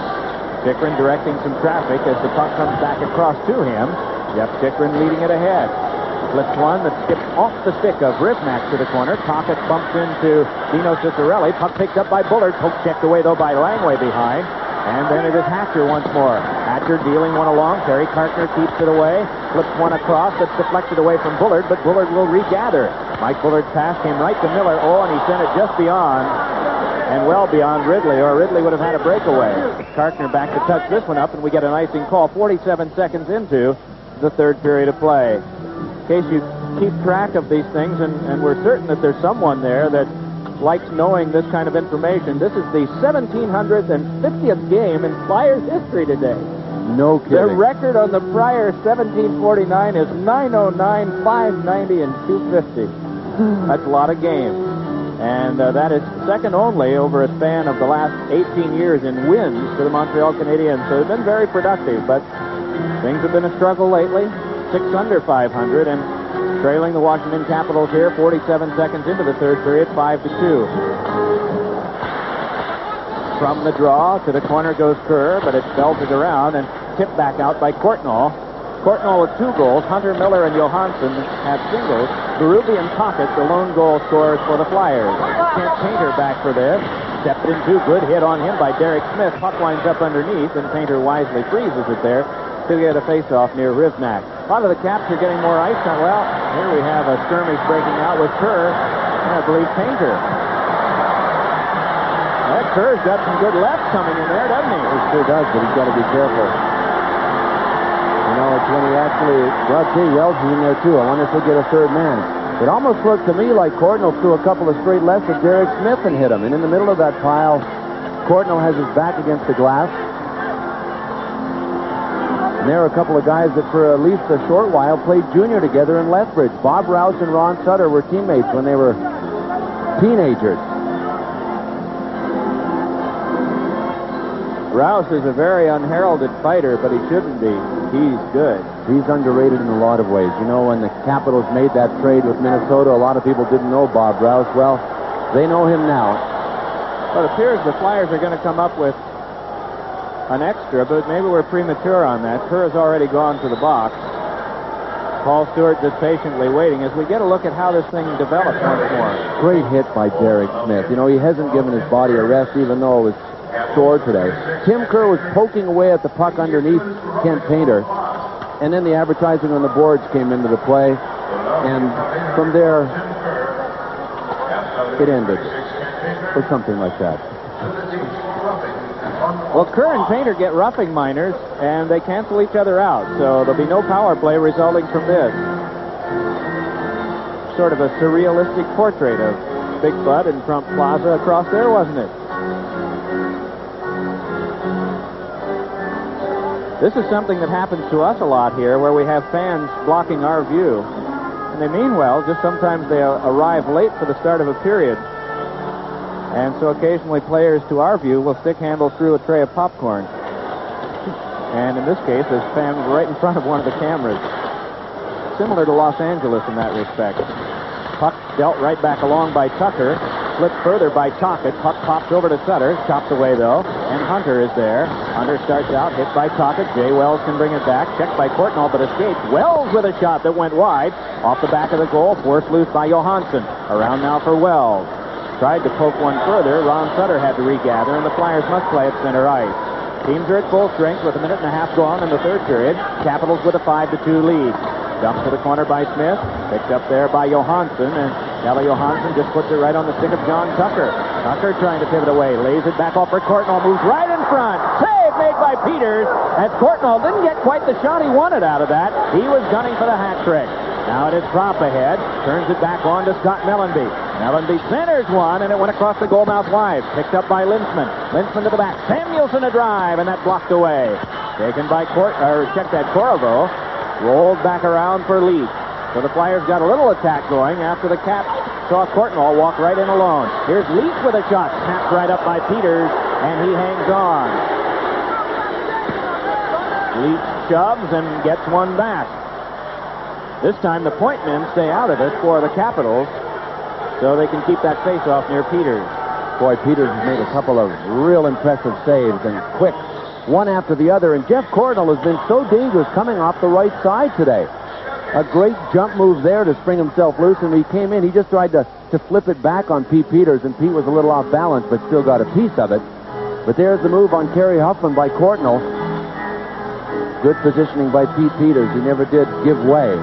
Chikrin directing some traffic as the puck comes back across to him. Jeff Chikrin leading it ahead. Flips one that skips off the stick of Rivnak to the corner. Tocchet bumps into Dino Ciccarelli. Puck picked up by Bullard. Poke checked away, though, by Langway behind. And then it is Hatcher once more. Hatcher dealing one along. Terry Kartner keeps it away. Flips one across. That's deflected away from Bullard, but Bullard will regather. Mike Bullard's pass came right to Miller. Oh, and he sent it just beyond, and well beyond Ridley, or Ridley would have had a breakaway. Kartner back to touch this one up, and we get an icing call 47 seconds into the third period of play. In case you keep track of these things, and we're certain that there's someone there that likes knowing this kind of information, this is the 1750th game in Flyers history today. No kidding. Their record on the prior 1749 is 909, 590, and 250. That's a lot of games. And that is second only over a span of the last 18 years in wins to the Montreal Canadiens. So they've been very productive, but things have been a struggle lately. 6 under 500, and trailing the Washington Capitals here, 47 seconds into the third period, 5-2. From the draw to the corner goes Kerr, but it's belted around and tipped back out by Courtnall. Courtnall with 2 goals. Hunter Miller and Johansson have singles. Berube and Tocchet, the lone goal scorers for the Flyers. Kent Painter back for this. Stepped into, good hit on him by Derek Smith. Puck winds up underneath, and Painter wisely freezes it there to get a face-off near Rivnak. A lot of the Caps are getting more ice time. Well, here we have a skirmish breaking out with Kerr and I believe Painter. That Kerr's got some good left coming in there, doesn't he? He sure does, but he's got to be careful. You know, it's when he actually, well, gee, Wells is in there too. I wonder if he'll get a third man. It almost looked to me like Courtnall threw a couple of straight lefts at Derek Smith and hit him. And in the middle of that pile, Courtnall has his back against the glass. And there are a couple of guys that for at least a short while played junior together in Lethbridge. Bob Rouse and Ron Sutter were teammates when they were teenagers. Rouse is a very unheralded fighter, but he shouldn't be. He's good. He's underrated in a lot of ways. You know, when the Capitals made that trade with Minnesota, a lot of people didn't know Bob Rouse. Well, they know him now. Well, it appears the Flyers are going to come up with an extra, but maybe we're premature on that. Kerr has already gone to the box. Paul Stewart just patiently waiting as we get a look at how this thing develops once more. Great hit by Derek Smith. You know, he hasn't given his body a rest, even though it was sore today. Tim Kerr was poking away at the puck underneath Kent Painter, and then the advertising on the boards came into the play, and from there it ended, or something like that. Well, Kerr and Painter get roughing minors, and they cancel each other out, so there'll be no power play resulting from this. Sort of a surrealistic portrait of Big Bud in Trump Plaza across there, wasn't it? This is something that happens to us a lot here, where we have fans blocking our view. And they mean well, just sometimes they arrive late for the start of a period. And so occasionally players, to our view, will stick handles through a tray of popcorn. And in this case, there's fans right in front of one of the cameras. Similar to Los Angeles in that respect. Puck dealt right back along by Tucker. Flipped further by Tocchet. Puck pops over to Sutter. Chopped away, though. And Hunter is there. Hunter starts out, hit by Tocchet. Jay Wells can bring it back. Checked by Courtnall, but escapes. Wells with a shot that went wide. Off the back of the goal. Forced loose by Johansson. Around now for Wells. Tried to poke one further. Ron Sutter had to regather, and the Flyers must play at center ice. Teams are at full strength with a minute and a half gone in the third period. Capitals with a 5-2 lead. Dumped to the corner by Smith. Picked up there by Johansson, and Kelly Johansson just puts it right on the stick of John Tucker. Tucker trying to pivot away. Lays it back off for Courtnall. Moves right in front. Save made by Peters, as Courtnall didn't get quite the shot he wanted out of that. He was gunning for the hat trick. Now it is Propp ahead. Turns it back on to Scott Mellenby. Mellenby centers one, and it went across the goal mouth wide. Picked up by Linsman. Linsman to the back. Samuelson a drive, and that blocked away. Taken by checked at Corriveau. Rolled back around for Leach. So the Flyers got a little attack going after the Caps saw Courtnall walk right in alone. Here's Leach with a shot. Snapped right up by Peters, and he hangs on. Leach shoves and gets one back. This time the point men stay out of it for the Capitals, so they can keep that face-off near Peters. Boy, Peters has made a couple of real impressive saves, and quick, one after the other. And Jeff Courtnall has been so dangerous coming off the right side today. A great jump move there to spring himself loose, and when he came in, he just tried to flip it back on Pete Peters, and Pete was a little off balance, but still got a piece of it. But there's the move on Kerry Huffman by Courtnall. Good positioning by Pete Peters. He never did give way.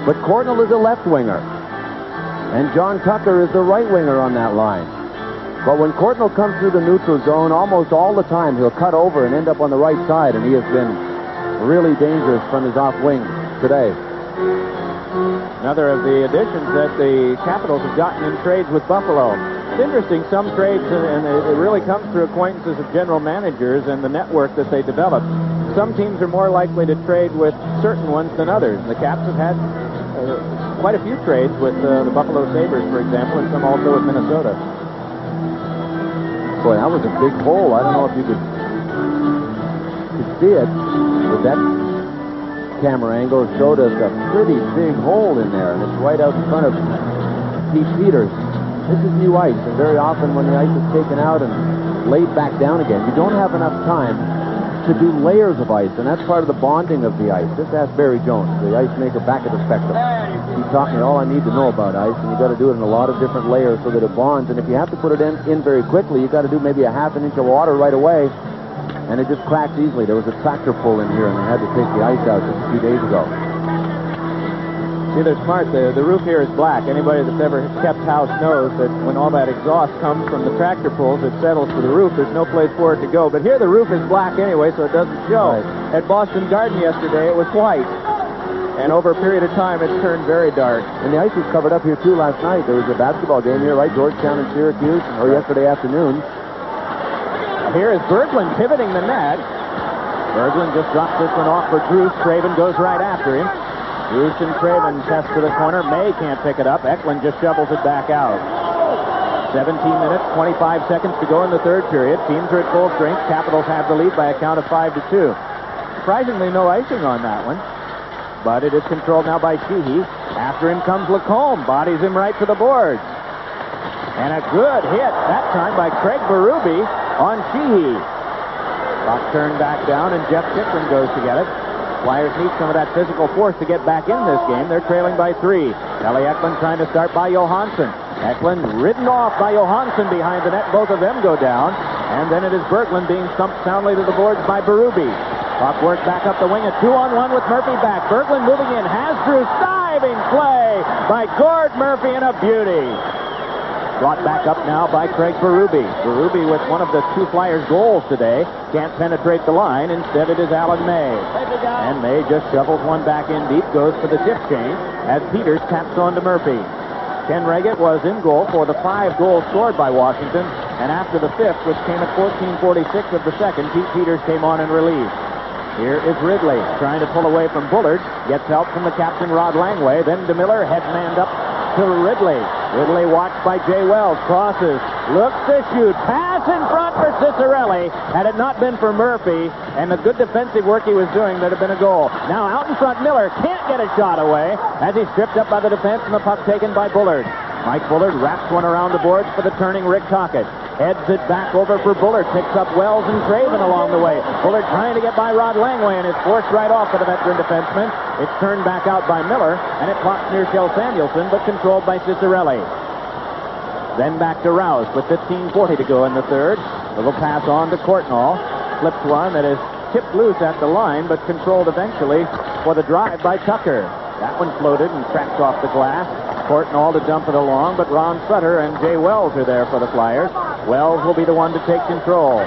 But Courtnall is a left winger, and John Tucker is the right winger on that line. But when Courtnall comes through the neutral zone, almost all the time he'll cut over and end up on the right side, and he has been really dangerous from his off wing today. Another of the additions that the Capitals have gotten in trades with Buffalo. It's interesting, some trades, and it really comes through acquaintances of general managers and the network that they develop. Some teams are more likely to trade with certain ones than others. The Caps have had quite a few trades with the Buffalo Sabres, for example, and some also with Minnesota. Boy, that was a big hole. I don't know if you could see it, but that camera angle showed us a pretty big hole in there, and it's right out in front of Pete Peters. This is new ice, and very often when the ice is taken out and laid back down again, you don't have enough time to do layers of ice, and that's part of the bonding of the ice. Just ask Barry Jones, the ice maker back at the Spectrum. He taught me all I need to know about ice, and you got to do it in a lot of different layers so that it bonds. And if you have to put it in very quickly, you got to do maybe a half an inch of water right away, and it just cracks easily. There was a tractor pull in here, and they had to take the ice out just a few days ago. See, they're smart. The roof here is black. Anybody that's ever kept house knows that when all that exhaust comes from the tractor pulls, it settles to the roof. There's no place for it to go. But here the roof is black anyway, so it doesn't show. Right. At Boston Garden yesterday, it was white. And over a period of time, it's turned very dark. And the ice was covered up here, too, last night. There was a basketball game here, right? Georgetown and Syracuse, or yesterday afternoon. Here is Berglund pivoting the net. Berglund just drops this one off for Drews. Craven goes right after him. Drews and Craven test to the corner. May can't pick it up. Eklund just shovels it back out. 17 minutes, 25 seconds to go in the third period. Teams are at full strength. Capitals have the lead by a count of 5-2. Surprisingly, no icing on that one. But it is controlled now by Sheehy. After him comes Lacombe. Bodies him right to the boards. And a good hit, that time by Craig Berube on Sheehy. Puck turned back down, and Jeff Chikrin goes to get it. Flyers need some of that physical force to get back in this game. They're trailing by 3. Kelly Eklund trying to start by Johansson. Eklund ridden off by Johansson behind the net. Both of them go down. And then it is Berglund being stumped soundly to the boards by Berube. Puck worked back up the wing. A 2-on-1 with Murphy back. Berglund moving in. Has Drews. Diving play by Gord Murphy, and a beauty. Brought back up now by Craig Berube. Berube with one of the two Flyers' goals today. Can't penetrate the line. Instead, it is Alan May. And May just shovels one back in deep, goes for the shift change as Peters taps on to Murphy. Ken Reggett was in goal for the 5 goals scored by Washington. And after the 5th, which came at 14:46 of the second, Pete Peters came on in relief. Here is Ridley trying to pull away from Bullard. Gets help from the captain, Rod Langway. Then DeMiller head-manned up to Ridley. Ridley watched by Jay Wells. Crosses. Looks to shoot. Pass in front for Ciccarelli. Had it not been for Murphy and the good defensive work he was doing, there'd have been a goal. Now out in front, Miller can't get a shot away as he's stripped up by the defense and the puck taken by Bullard. Mike Bullard wraps one around the boards for the turning Rick Tocchet. Heads it back over for Bullard. Picks up Wells and Craven along the way. Bullard trying to get by Rod Langway and is forced right off for the veteran defenseman. It's turned back out by Miller, and it pops near Kjell Samuelsson, but controlled by Ciccarelli. Then back to Rouse with 15:40 to go in the third. Little pass on to Courtnall. Flips one that is tipped loose at the line, but controlled eventually for the drive by Tucker. That one floated and cracked off the glass. Courtnall to dump it along, but Ron Sutter and Jay Wells are there for the Flyers. Wells will be the one to take control.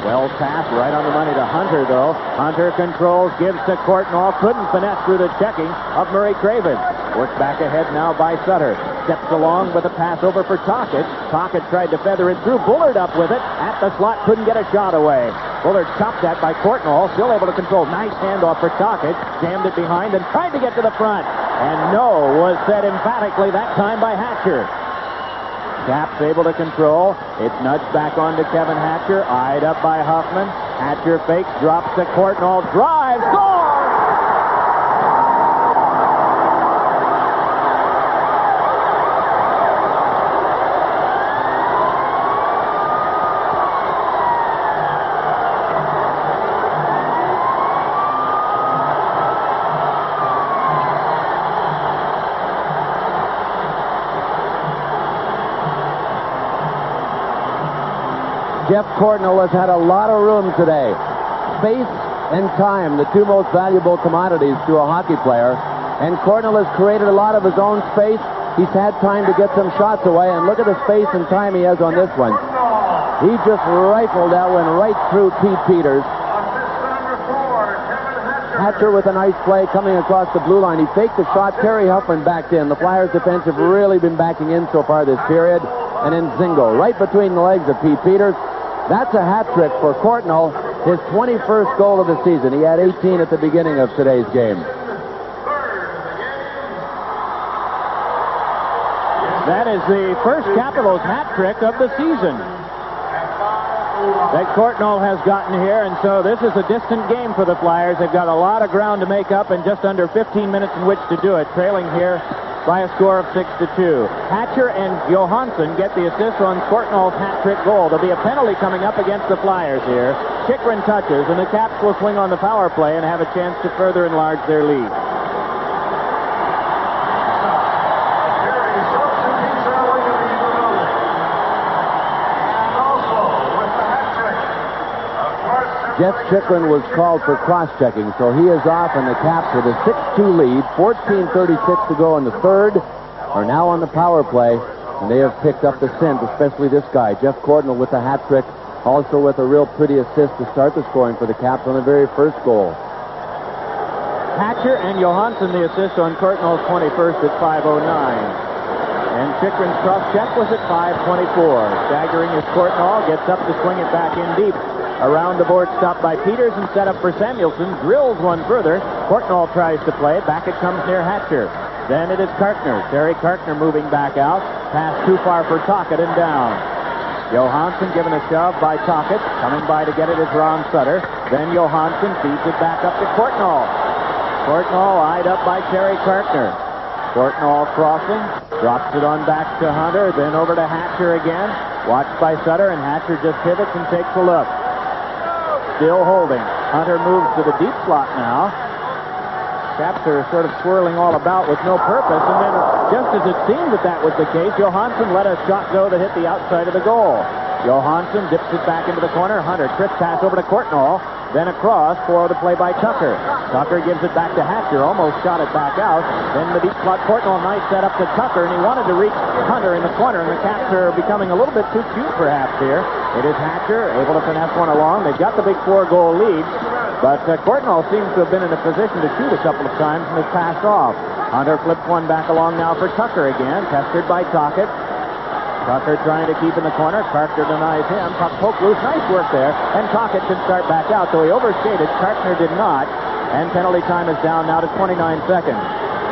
Wells pass right on the money to Hunter, though. Hunter controls, gives to Courtnall. Couldn't finesse through the checking of Murray Craven. Worked back ahead now by Sutter. Steps along with a pass over for Tocchet. Tocchet tried to feather it through. Bullard up with it. At the slot, couldn't get a shot away. Bullard chopped that by Courtnall. Still able to control. Nice handoff for Tocchet. Jammed it behind and tried to get to the front. And no was said emphatically that time by Hatcher. Caps able to control. It's nudged back onto Kevin Hatcher. Eyed up by Huffman. Hatcher fakes, drops to Courtnall. Drive, score! Jeff Courtnall has had a lot of room today. Space and time, the two most valuable commodities to a hockey player. And Courtnall has created a lot of his own space. He's had time to get some shots away, and look at the space and time he has on this one. He just rifled that one right through Pete Peters. Hatcher with a nice play coming across the blue line. He faked the shot. Terry Huffman backed in. The Flyers defense have really been backing in so far this period. And then Zingo right between the legs of Pete Peters. That's a hat trick for Courtnall, his 21st goal of the season. He had 18 at the beginning of today's game. That is the first Capitals hat trick of the season that Courtnall has gotten here, and so this is a distant game for the Flyers. They've got a lot of ground to make up and just under 15 minutes in which to do it, trailing here by a score of 6-2. Hatcher and Johansson get the assist on Courtnall's hat trick goal. There'll be a penalty coming up against the Flyers here. Chychrun touches, and the Caps will swing on the power play and have a chance to further enlarge their lead. Jeff Chychrun was called for cross-checking, so he is off, and the Caps with a 6-2 lead. 14:36 to go in the third. Are now on the power play, and they have picked up the scent, especially this guy, Jeff Courtnall, with the hat trick, also with a real pretty assist to start the scoring for the Caps on the very first goal. Hatcher and Johansson the assist on Courtnall's 21st at 5:09. And Chychrun's cross-check was at 5:24. Staggering is Courtnall, gets up to swing it back in deep. Around the board, stopped by Peters and set up for Samuelsson. Drills one further. Courtnall tries to play it. Back it comes near Hatcher. Then it is Kartner. Terry Kartner moving back out. Pass too far for Tocchet and down. Johansson given a shove by Tocchet. Coming by to get it is Ron Sutter. Then Johansson feeds it back up to Courtnall. Courtnall eyed up by Terry Kartner. Courtnall crossing. Drops it on back to Hunter. Then over to Hatcher again. Watched by Sutter, and Hatcher just pivots and takes a look. Still holding. Hunter moves to the deep slot now. Caps are sort of swirling all about with no purpose, and then just as it seemed that was the case, Johansson let a shot go that hit the outside of the goal. Johansson dips it back into the corner. Hunter, crisp pass over to Courtnall. then across for the play by Tucker. Tucker gives it back to Hatcher, almost shot it back out. Then the deep slot, Portnoy, nice set up to Tucker, and he wanted to reach Hunter in the corner, and the Caps are becoming a little bit too cute perhaps here. It is Hatcher able to finesse one along. They've got the big 4-goal lead, but Portnoy seems to have been in a position to shoot a couple of times and has passed off. Hunter flips one back along now for Tucker again, pestered by Tocchet. Tucker trying to keep in the corner. Carpenter denies him. Puck poked loose. Nice work there. And Tocchet can start back out, though he overskated. Carpenter did not. And penalty time is down now to 29 seconds.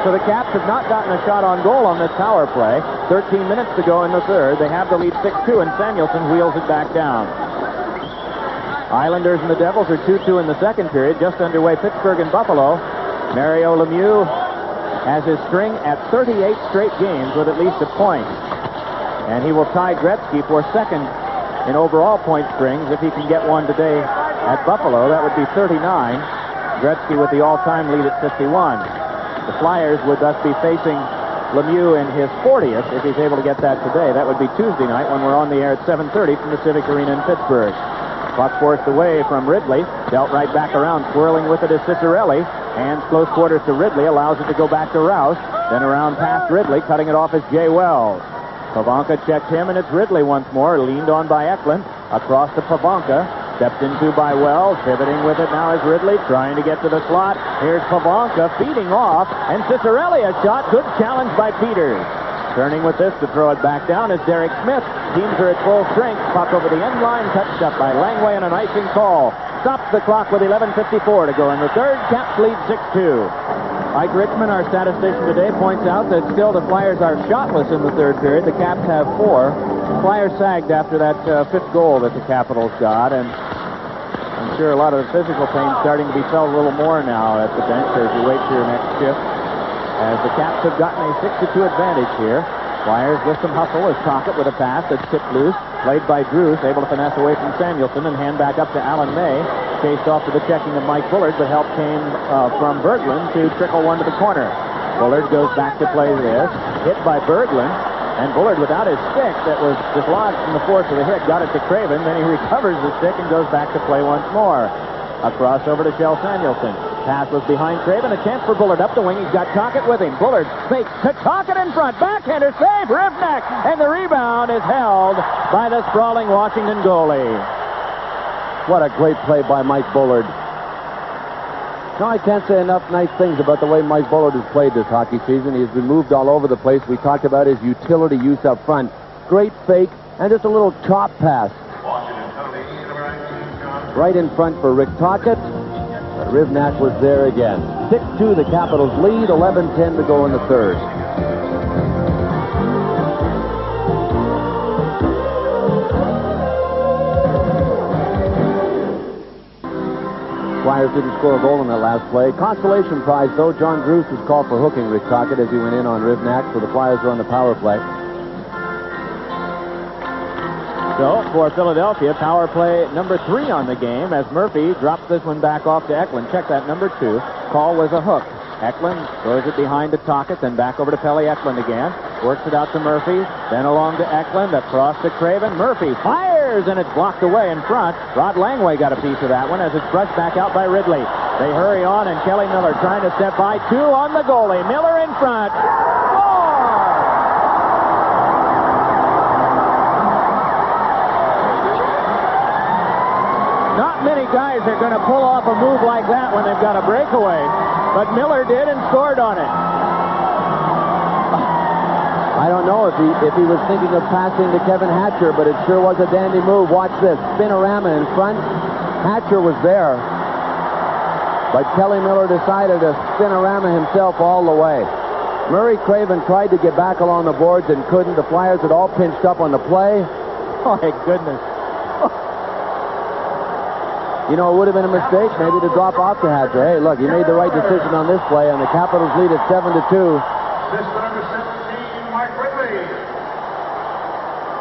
So the Caps have not gotten a shot on goal on this power play. 13 minutes to go in the third. They have the lead 6-2, and Samuelson wheels it back down. Islanders and the Devils are 2-2 in the second period. Just underway, Pittsburgh and Buffalo. Mario Lemieux has his string at 38 straight games with at least a point. And he will tie Gretzky for second in overall point strings if he can get one today at Buffalo. That would be 39. Gretzky with the all-time lead at 51. The Flyers would thus be facing Lemieux in his 40th if he's able to get that today. That would be Tuesday night when we're on the air at 7:30 from the Civic Arena in Pittsburgh. Puck forced away from Ridley. Dealt right back around, swirling with it is Ciccarelli. Hands close quarters to Ridley, allows it to go back to Rouse. Then around past Ridley, cutting it off is Jay Wells. Pavanka checked him, and it's Ridley once more, leaned on by Eklund. Across to Pavanka, stepped into by Wells, pivoting with it now is Ridley, trying to get to the slot. Here's Pavanka, feeding off, and Ciccarelli a shot. Good challenge by Peters. Turning with this to throw it back down is Derek Smith. Teams are at full strength. Puck over the end line, touched up by Langway, and an icing call. Stops the clock with 11:54 to go in the third. Caps lead 6-2. Ike Richmond, our statistician today, points out that still the Flyers are shotless in the third period. The Caps have 4. Flyers sagged after that fifth goal that the Capitals got, and I'm sure a lot of the physical pain starting to be felt a little more now at the bench as you wait for your next shift. As the Caps have gotten a 6-2 advantage here. Flyers with some hustle as Tocchet with a pass that's tipped loose. Played by Drews, able to finesse away from Samuelson and hand back up to Alan May. Chased off to the checking of Mike Bullard, but help came from Berglund to trickle one to the corner. Bullard goes back to play this. Hit by Berglund. And Bullard, without his stick that was dislodged from the force of the hit, got it to Craven. Then he recovers the stick and goes back to play once more. Across over to Shel Samuelson. Pass was behind Craven. A chance for Bullard up the wing. He's got Tocchet with him. Bullard fakes to Tocchet in front. Backhander save. Rivnak. And the rebound is held by the sprawling Washington goalie. What a great play by Mike Bullard. No, I can't say enough nice things about the way Mike Bullard has played this hockey season. He has been moved all over the place. We talked about his utility use up front. Great fake and just a little chop pass. Right in front for Rick Tocchet. But Rivnak was there again. 6-2 the Capitals lead. 11:10 to go in the third. Flyers didn't score a goal in that last play. Consolation prize, though. John Drews was called for hooking Rick Tocchet as he went in on Rivnak, so the Flyers are on the power play. So, for Philadelphia, power play number 3 on the game as Murphy drops this one back off to Eklund. Check that, number 2. Call was a hook. Eklund throws it behind to Tocchet, then back over to Pelle Eklund again. Works it out to Murphy, then along to Eklund, across to Craven. Murphy fires, and it's blocked away in front. Rod Langway got a piece of that one as it's brushed back out by Ridley. They hurry on, and Kelly Miller trying to step by. 2 on the goalie. Miller in front. Not many guys are going to pull off a move like that when they've got a breakaway, but Miller did and scored on it. I don't know if he was thinking of passing to Kevin Hatcher, but it sure was a dandy move. Watch this. Spinorama in front. Hatcher was there, but Kelly Miller decided to spinorama himself all the way. Murray Craven tried to get back along the boards and couldn't. The Flyers had all pinched up on the play. Oh, my goodness. You know, it would have been a mistake maybe to drop off to Hatcher. Hey, look, he made the right decision on this play, and the Capitals lead at 7-2. This number 17, Mike Ridley.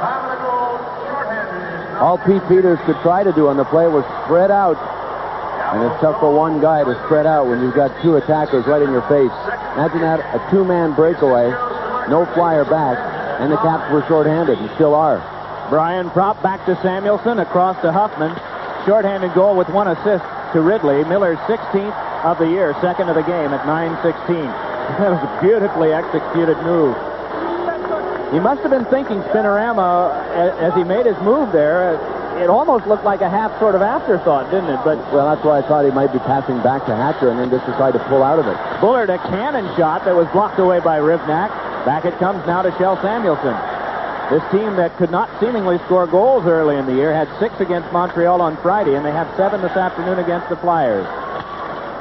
Time to go shorthanded. All Pete Peters could try to do on the play was spread out. And it's tough for one guy to spread out when you've got 2 attackers right in your face. Imagine that, a 2-man breakaway, no Flyer back, and the Caps were shorthanded and still are. Brian Propp back to Samuelson, across to Huffman. Shorthanded goal with 1 assist to Ridley, Miller's 16th of the year, second of the game at 9:16. That was a beautifully executed move. He must have been thinking spinorama as he made his move there. It almost looked like a half sort of afterthought, didn't it? But well, that's why I thought he might be passing back to Hatcher and then just decide to pull out of it. Bullard, a cannon shot that was blocked away by Rivnak. Back it comes now to Shell Samuelson. This team that could not seemingly score goals early in the year had 6 against Montreal on Friday, and they have 7 this afternoon against the Flyers.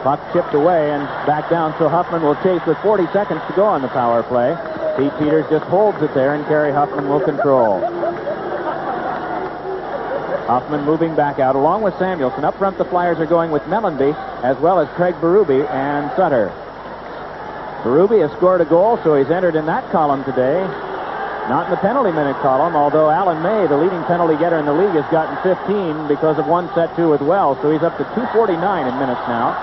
Puck chipped away and back down, so Huffman will chase with 40 seconds to go on the power play. Pete Peters just holds it there, and Kerry Huffman will control. Huffman moving back out along with Samuelson. Up front, the Flyers are going with Mellenby as well as Craig Berube and Sutter. Berube has scored a goal, so he's entered in that column today. Not in the penalty minute column, although Alan May, the leading penalty getter in the league, has gotten 15 because of one set two as well, so he's up to 249 in minutes now.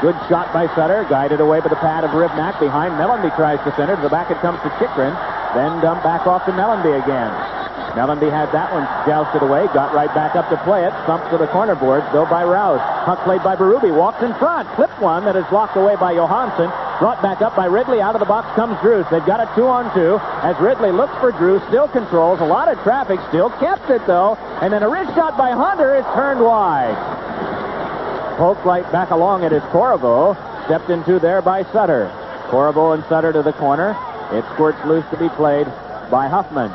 Good shot by Sutter, guided away by the pad of Rivnak. Behind, Mellenby tries to center. To the back it comes to Chikrin, then dumped back off to Mellenby again. Mellenby had that one jousted away, got right back up to play it, thumped to the corner boards, though by Rouse. Puck played by Berube, walks in front, clipped one that is blocked away by Johansson, brought back up by Ridley. Out of the box comes Drews. They've got a 2-on-2 as Ridley looks for Drews, still controls, a lot of traffic, still kept it though, and then a wrist shot by Hunter is turned wide. Poked right back along it is Corriveau, stepped into there by Sutter. Corriveau and Sutter to the corner. It squirts loose to be played by Huffman.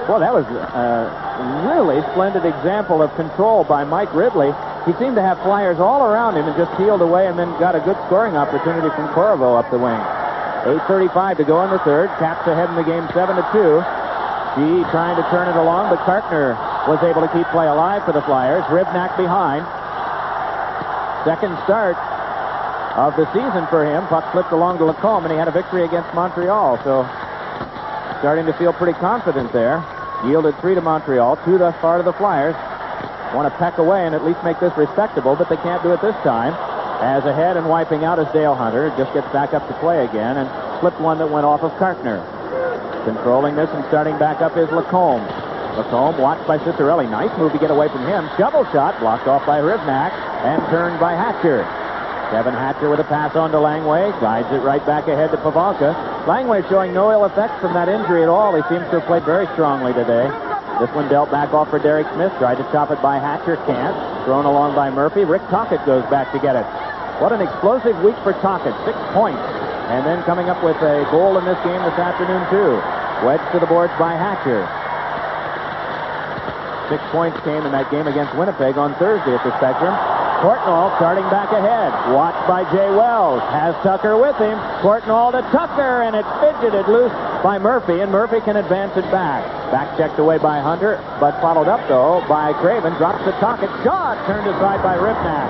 Boy, that was a really splendid example of control by Mike Ridley. He seemed to have Flyers all around him and just peeled away and then got a good scoring opportunity from Corriveau up the wing. 8:35 to go in the third. Caps ahead in the game 7-2. G trying to turn it along, but Kartner was able to keep play alive for the Flyers. Rivnak behind. Second start of the season for him. Puck flipped along to Lacombe, and he had a victory against Montreal, so starting to feel pretty confident there. Yielded 3 to Montreal, 2 thus far to the Flyers. Want to peck away and at least make this respectable, but they can't do it this time. As ahead and wiping out is Dale Hunter. Just gets back up to play again and flipped one that went off of Kartner. Controlling this and starting back up is Lacombe. Lacombe watched by Ciccarelli. Nice move to get away from him. Shovel shot blocked off by Rivnak and turned by Hatcher. Kevin Hatcher with a pass on to Langway. Guides it right back ahead to Pavelka. Langway showing no ill effects from that injury at all. He seems to have played very strongly today. This one dealt back off for Derek Smith. Tried to chop it by Hatcher. Can't. Thrown along by Murphy. Rick Tocchet goes back to get it. What an explosive week for Tocchet. 6 points. And then coming up with a goal in this game this afternoon, too. Wedged to the boards by Hatcher. 6 points came in that game against Winnipeg on Thursday at the Spectrum. Courtnall starting back ahead. Watched by Jay Wells. Has Tucker with him. Courtnall to Tucker, and it's fidgeted loose by Murphy, and Murphy can advance it back. Back checked away by Hunter, but followed up, though, by Craven. Drops the Tocchet. Shot turned aside by Rivnak.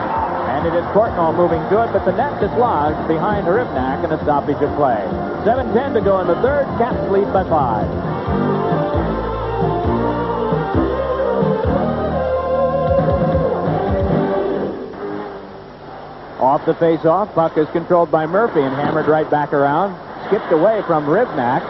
And it is Courtnall moving good, but the net dislodged behind Rivnak and a stoppage of play. 7:10 to go in the third. Caps lead by 5. Off the face-off, puck is controlled by Murphy and hammered right back around. Skipped away from Rivnak.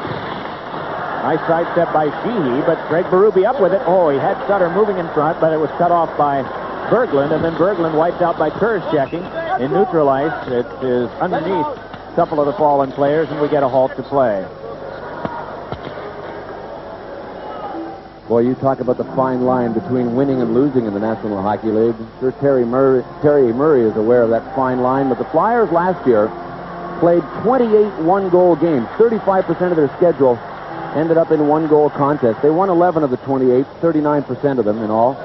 Nice sidestep by Sheehy, but Craig Berube up with it. Oh, he had Sutter moving in front, but it was cut off by Berglund, and then Berglund wiped out by Kurz checking. In neutral ice, it is underneath a couple of the fallen players, and we get a halt to play. Boy, you talk about the fine line between winning and losing in the National Hockey League. Sure, Terry Murray is aware of that fine line, but the Flyers last year played 28 one-goal games. 35% of their schedule ended up in one-goal contests. They won 11 of the 28, 39% of them in all.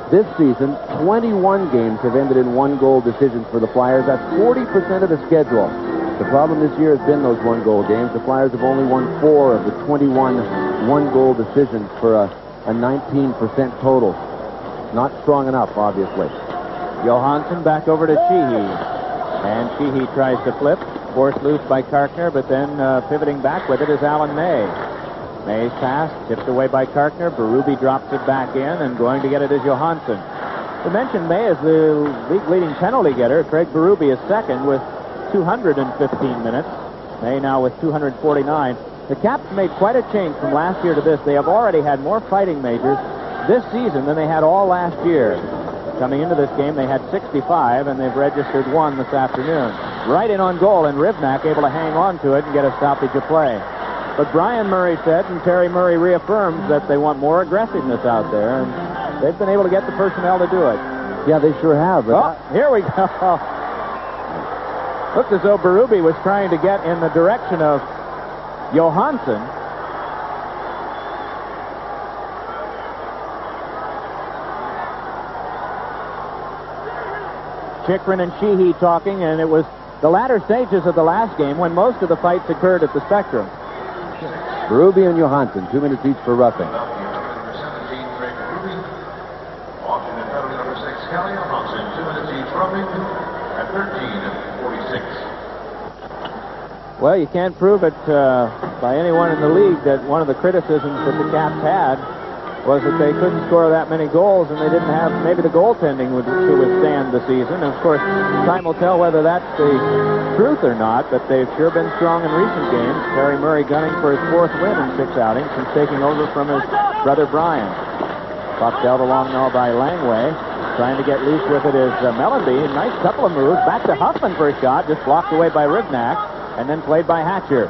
This season, 21 games have ended in one-goal decisions for the Flyers. That's 40% of the schedule. The problem this year has been those one-goal games. The Flyers have only won 4 of the 21 one-goal decisions for a 19% total. Not strong enough, obviously. Johansson back over to Sheehy. And Sheehy tries to flip. Forced loose by Kartner, but then pivoting back with it is Alan May. May's pass, tipped away by Kartner. Berube drops it back in, and going to get it is Johansson. To mention, May is the league-leading penalty getter. Craig Berube is second with 215 minutes. May now with 249. The Caps made quite a change from last year to this. They have already had more fighting majors this season than they had all last year. Coming into this game, they had 65, and they've registered 1 this afternoon. Right in on goal, and Rivnak able to hang on to it and get a stoppage of play. But Brian Murray said, and Terry Murray reaffirms, that they want more aggressiveness out there, and they've been able to get the personnel to do it. Yeah, they sure have. Oh, here we go. Looked as though Berube was trying to get in the direction of Johansson. Chikrin and Sheehy talking, and it was the latter stages of the last game when most of the fights occurred at the Spectrum. Berube and Johansson, 2 minutes each for roughing. Number 17, Craig Berube. Alternate penalty number 6, Kelly Johansson, 2 minutes each roughing at 13:46. Well, you can't prove it by anyone in the league that one of the criticisms that the Caps had was that they couldn't score that many goals, and they didn't have maybe the goaltending to withstand the season. And of course, time will tell whether that's the truth or not, but they've sure been strong in recent games. Terry Murray gunning for his 4th win in 6 outings since taking over from his brother Brian. Puck dealt along now by Langway. Trying to get loose with it is Mellanby. Nice couple of moves. Back to Huffman for a shot, just blocked away by Rivnak, and then played by Hatcher.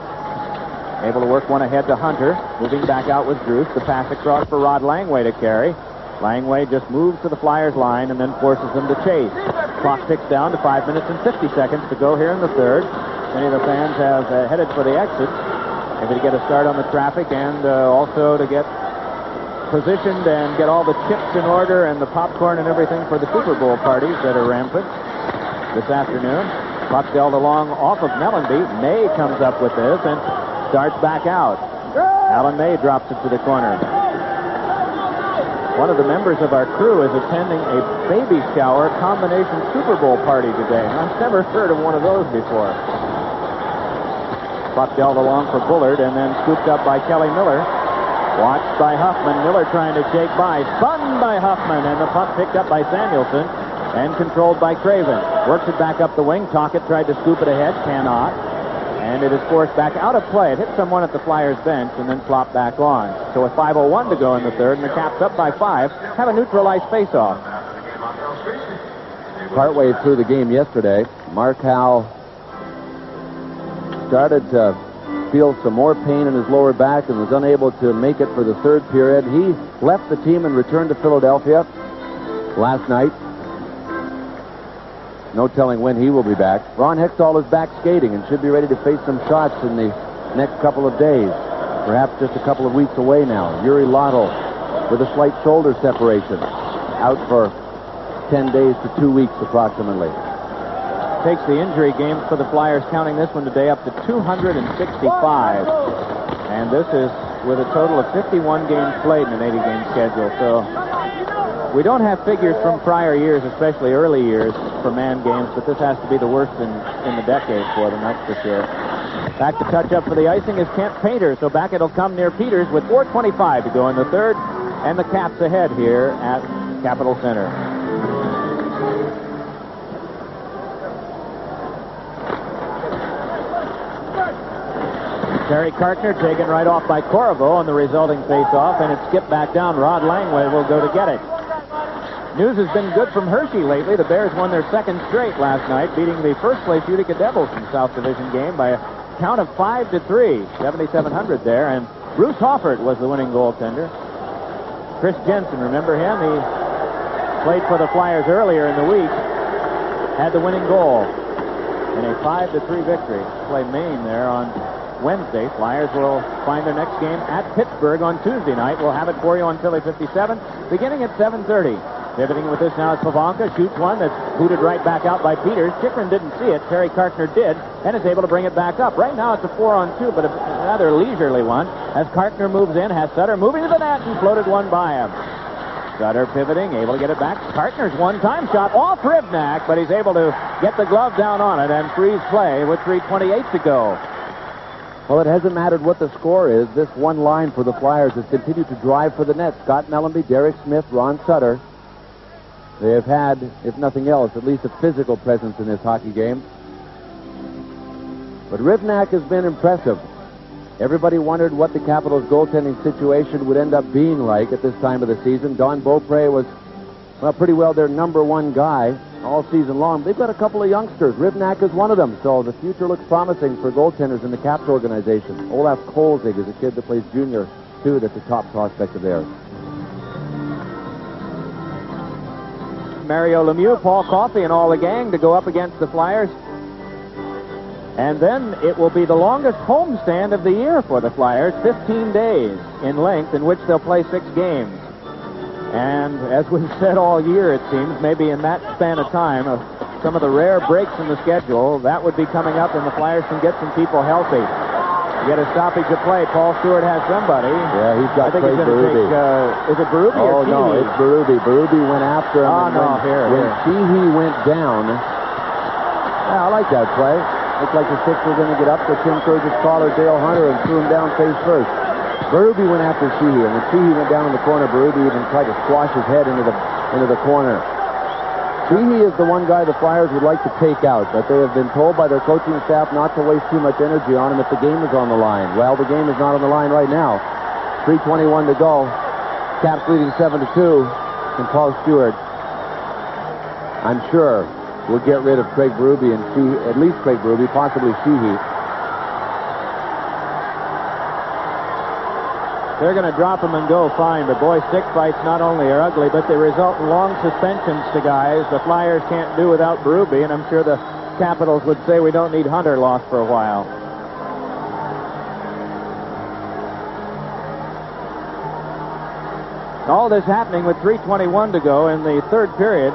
Able to work one ahead to Hunter. Moving back out with Druce. The pass across for Rod Langway to carry. Langway just moves to the Flyers line and then forces them to chase. Clock ticks down to 5 minutes and 50 seconds to go here in the third. Many of the fans have headed for the exit. Maybe to get a start on the traffic and also to get positioned and get all the chips in order and the popcorn and everything for the Super Bowl parties that are rampant this afternoon. Puck dealt along off of Mellanby. May comes up with this and starts back out. Alan May drops it to the corner. One of the members of our crew is attending a baby shower combination Super Bowl party today. I've never heard of one of those before. Puck dealt along for Bullard and then scooped up by Kelly Miller. Watched by Huffman. Miller trying to shake by. Spun by Huffman, and the puck picked up by Samuelson and controlled by Craven. Works it back up the wing. Tocchet tried to scoop it ahead. Cannot. And it is forced back out of play. It hit someone at the Flyers bench and then flopped back on. So with 5:01 to go in the third, and the Caps up by 5, have a neutralized faceoff. Partway through the game yesterday, Mark Howe started to feel some more pain in his lower back and was unable to make it for the third period. He left the team and returned to Philadelphia last night. No telling when he will be back. Ron Hextall is back skating and should be ready to face some shots in the next couple of days. Perhaps just a couple of weeks away now. Yuri Lotto with a slight shoulder separation. Out for 10 days to 2 weeks approximately. Takes the injury games for the Flyers, counting this one today, up to 265. And this is with a total of 51 games played in an 80-game schedule. So we don't have figures from prior years, especially early years, for man games, but this has to be the worst in the decade for them, that's for sure. Back to touch up for the icing is Kent Painter, so back it'll come near Peters with 4:25 to go in the third, and the Caps ahead here at Capitol Center. Terry Kartner taken right off by Corriveau on the resulting face-off, and it's skipped back down. Rod Langway will go to get it. News has been good from Hershey lately. The Bears won their second straight last night, beating the first-place Utica Devils in the South Division game by a count of 5-3, 7,700 there, and Bruce Hoffert was the winning goaltender. Chris Jensen, remember him? He played for the Flyers earlier in the week, had the winning goal in a 5-3 victory. Play Maine there on Wednesday. Flyers will find their next game at Pittsburgh on Tuesday night. We'll have it for you on Philly 57, beginning at 7:30. Pivoting with this now is Pavanka. Shoots one that's booted right back out by Peters. Chikrin didn't see it. Terry Kartner did, and is able to bring it back up. Right now it's a 4-on-2, but a rather leisurely one. As Kartner moves in, has Sutter moving to the net and floated one by him. Sutter pivoting, able to get it back. Kartner's one-time shot off Rivnak, but he's able to get the glove down on it and freeze play with 3:28 to go. Well, it hasn't mattered what the score is. This one line for the Flyers has continued to drive for the net. Scott Mellanby, Derek Smith, Ron Sutter. They have had, if nothing else, at least a physical presence in this hockey game. But Rivnak has been impressive. Everybody wondered what the Capitals' goaltending situation would end up being like at this time of the season. Don Beaupre was well, pretty well their number one guy all season long. They've got a couple of youngsters. Rivnak is one of them, so the future looks promising for goaltenders in the Caps organization. Olaf Kolzig is a kid that plays junior, too, that's a top prospect of theirs. Mario Lemieux, Paul Coffey, and all the gang to go up against the Flyers. And then it will be the longest homestand of the year for the Flyers, 15 days in length, in which they'll play 6 games. And as we've said all year, it seems, maybe in that span of time, of some of the rare breaks in the schedule, that would be coming up, and the Flyers can get some people healthy. Get a stoppage of play. Paul Stewart has somebody. Yeah, he's got Craig Berube. Is it Berube or Sheehy? Oh, no, it's Berube. Berube went after him. Oh, no, when Sheehy went down. Yeah, I like that play. Looked like the Sixers were going to get up to Tim Sturgis' caller, Dale Hunter, and threw him down face first. Berube went after Sheehy, and when Sheehy went down in the corner, Berube even tried to squash his head into the corner. Sheehy is the one guy the Flyers would like to take out, but they have been told by their coaching staff not to waste too much energy on him if the game is on the line. Well, the game is not on the line right now. 3:21 to go. Caps leading 7-2, and Paul Stewart, I'm sure, will get rid of Craig Berube and Sheehy, at least Craig Berube, possibly Sheehy. They're going to drop him and go fine, but boy, stick fights not only are ugly, but they result in long suspensions to guys the Flyers can't do without Berube, and I'm sure the Capitals would say we don't need Hunter lost for a while. All this happening with 3:21 to go in the third period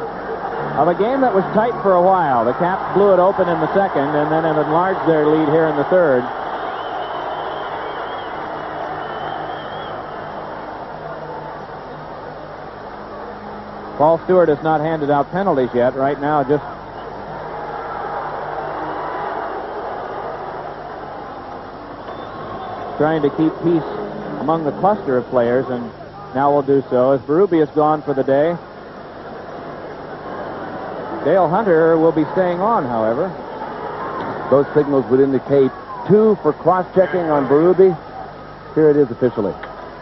of a game that was tight for a while. The Caps blew it open in the second and then have enlarged their lead here in the third. Paul Stewart has not handed out penalties yet. Right now, just trying to keep peace among the cluster of players, and now will do so as Berube is gone for the day. Dale Hunter will be staying on, however. Those signals would indicate 2 for cross-checking on Berube. Here it is officially.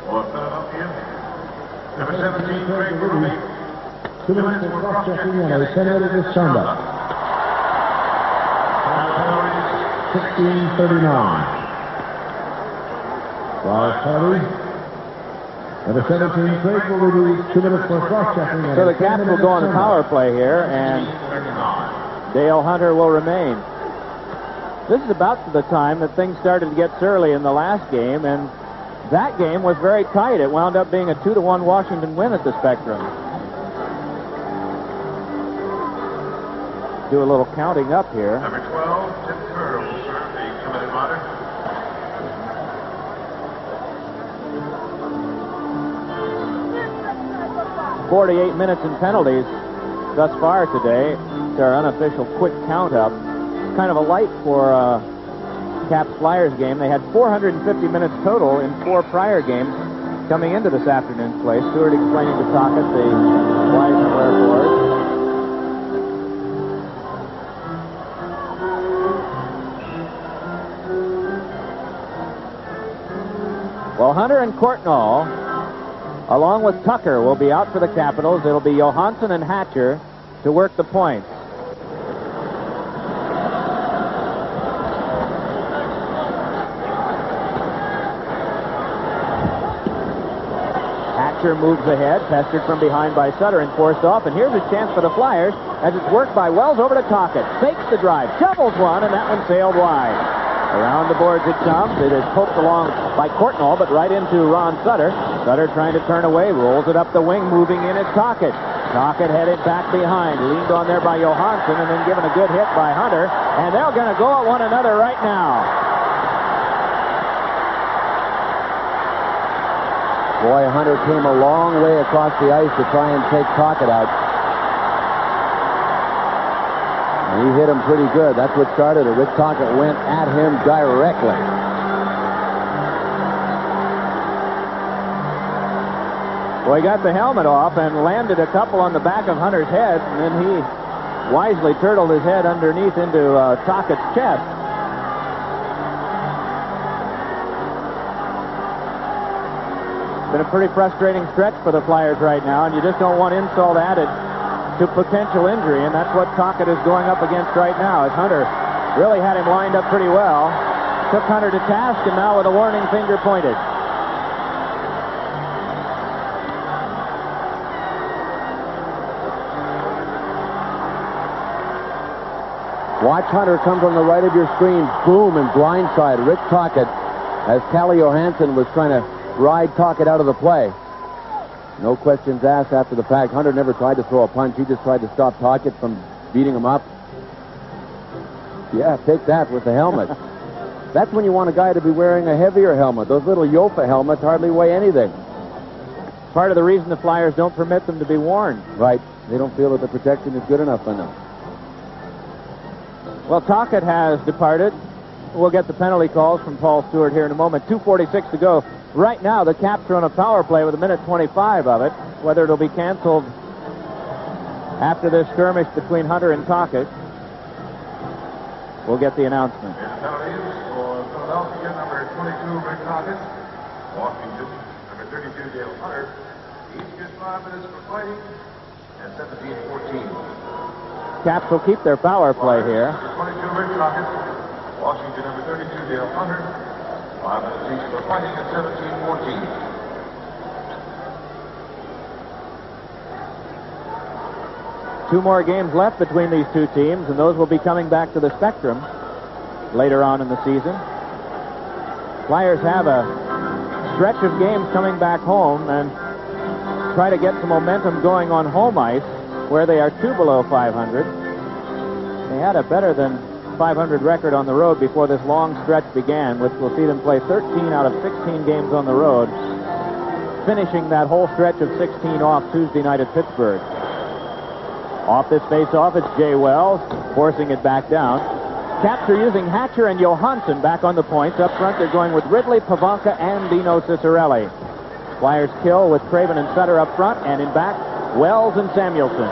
For Philadelphia, number 17, Craig Berube. 2 minutes for cross-checking and a penalty misconduct. 16:39. Flyer penalty. Number 17, Craig Berube, 2 minutes for cross-checking. So the Caps will go on the power play here, and Dale Hunter will remain. This is about the time that things started to get surly in the last game, and that game was very tight. It wound up being a 2-1 Washington win at the Spectrum. Do a little counting up here. Number 12, Tim Kerr will serve the committed monitor. .48 minutes in penalties thus far today. It's our unofficial quick count up. Kind of a light for Caps Flyers game. They had 450 minutes total in 4 prior games coming into this afternoon's play. Stewart explaining to Tocchet the whys and wherefores. Well, Hunter and Courtnall, along with Tucker, will be out for the Capitals. It'll be Johansson and Hatcher to work the points. Hatcher moves ahead, pestered from behind by Sutter and forced off. And here's a chance for the Flyers as it's worked by Wells over to Tocchet. Fakes the drive, shovels one, and that one sailed wide. Around the boards it comes. It is poked along by Courtnall, but right into Ron Sutter. Sutter trying to turn away, rolls it up the wing, moving in at Tocchet. Tocchet headed back behind, leaned on there by Johansson, and then given a good hit by Hunter. And they're going to go at one another right now. Boy, Hunter came a long way across the ice to try and take Tocchet out. And he hit him pretty good. That's what started it. Rick Tocchet went at him directly. Well, he got the helmet off and landed a couple on the back of Hunter's head, and then he wisely turtled his head underneath into Tocchet's chest. Been a pretty frustrating stretch for the Flyers right now, and you just don't want insult added to potential injury, and that's what Tocchet is going up against right now, as Hunter really had him lined up pretty well. Took Hunter to task, and now with a warning finger pointed. Watch Hunter come from the right of your screen, boom, and blindside Rick Tocchet as Calle Johansson was trying to ride Tocchet out of the play. No questions asked after the fact. Hunter never tried to throw a punch. He just tried to stop Tocchet from beating him up. Yeah, take that with the helmet. That's when you want a guy to be wearing a heavier helmet. Those little Yofa helmets hardly weigh anything. Part of the reason the Flyers don't permit them to be worn. Right. They don't feel that the protection is good enough for them. Well, Tocchet has departed. We'll get the penalty calls from Paul Stewart here in a moment. 2:46 to go. Right now, the Caps are on a power play with 1:25 of it. Whether it'll be canceled after this skirmish between Hunter and Tocchet, we'll get the announcement. Penalties for Philadelphia, number 22, Rick Tocchet. Washington, number 32, Dale Hunter. Each gets 5 minutes for fighting and 17-14. Caps will keep their power play here. Number 22, Rick Tocchet. Washington, number 32, Dale Hunter. 5 minutes each for fighting at 17-14. Two more games left between these two teams, and those will be coming back to the Spectrum later on in the season. Flyers have a stretch of games coming back home and try to get some momentum going on home ice, where they are 2 below 500. They had a better than 500 record on the road before this long stretch began, which will see them play 13 out of 16 games on the road, finishing that whole stretch of 16 off Tuesday night at Pittsburgh. Off this face-off, it's Jay Wells forcing it back down. Caps are using Hatcher and Johansson back on the points. Up front, they're going with Ridley, Pavanka, and Dino Ciccarelli. Flyers kill with Craven and Sutter up front, and in back, Wells and Samuelson.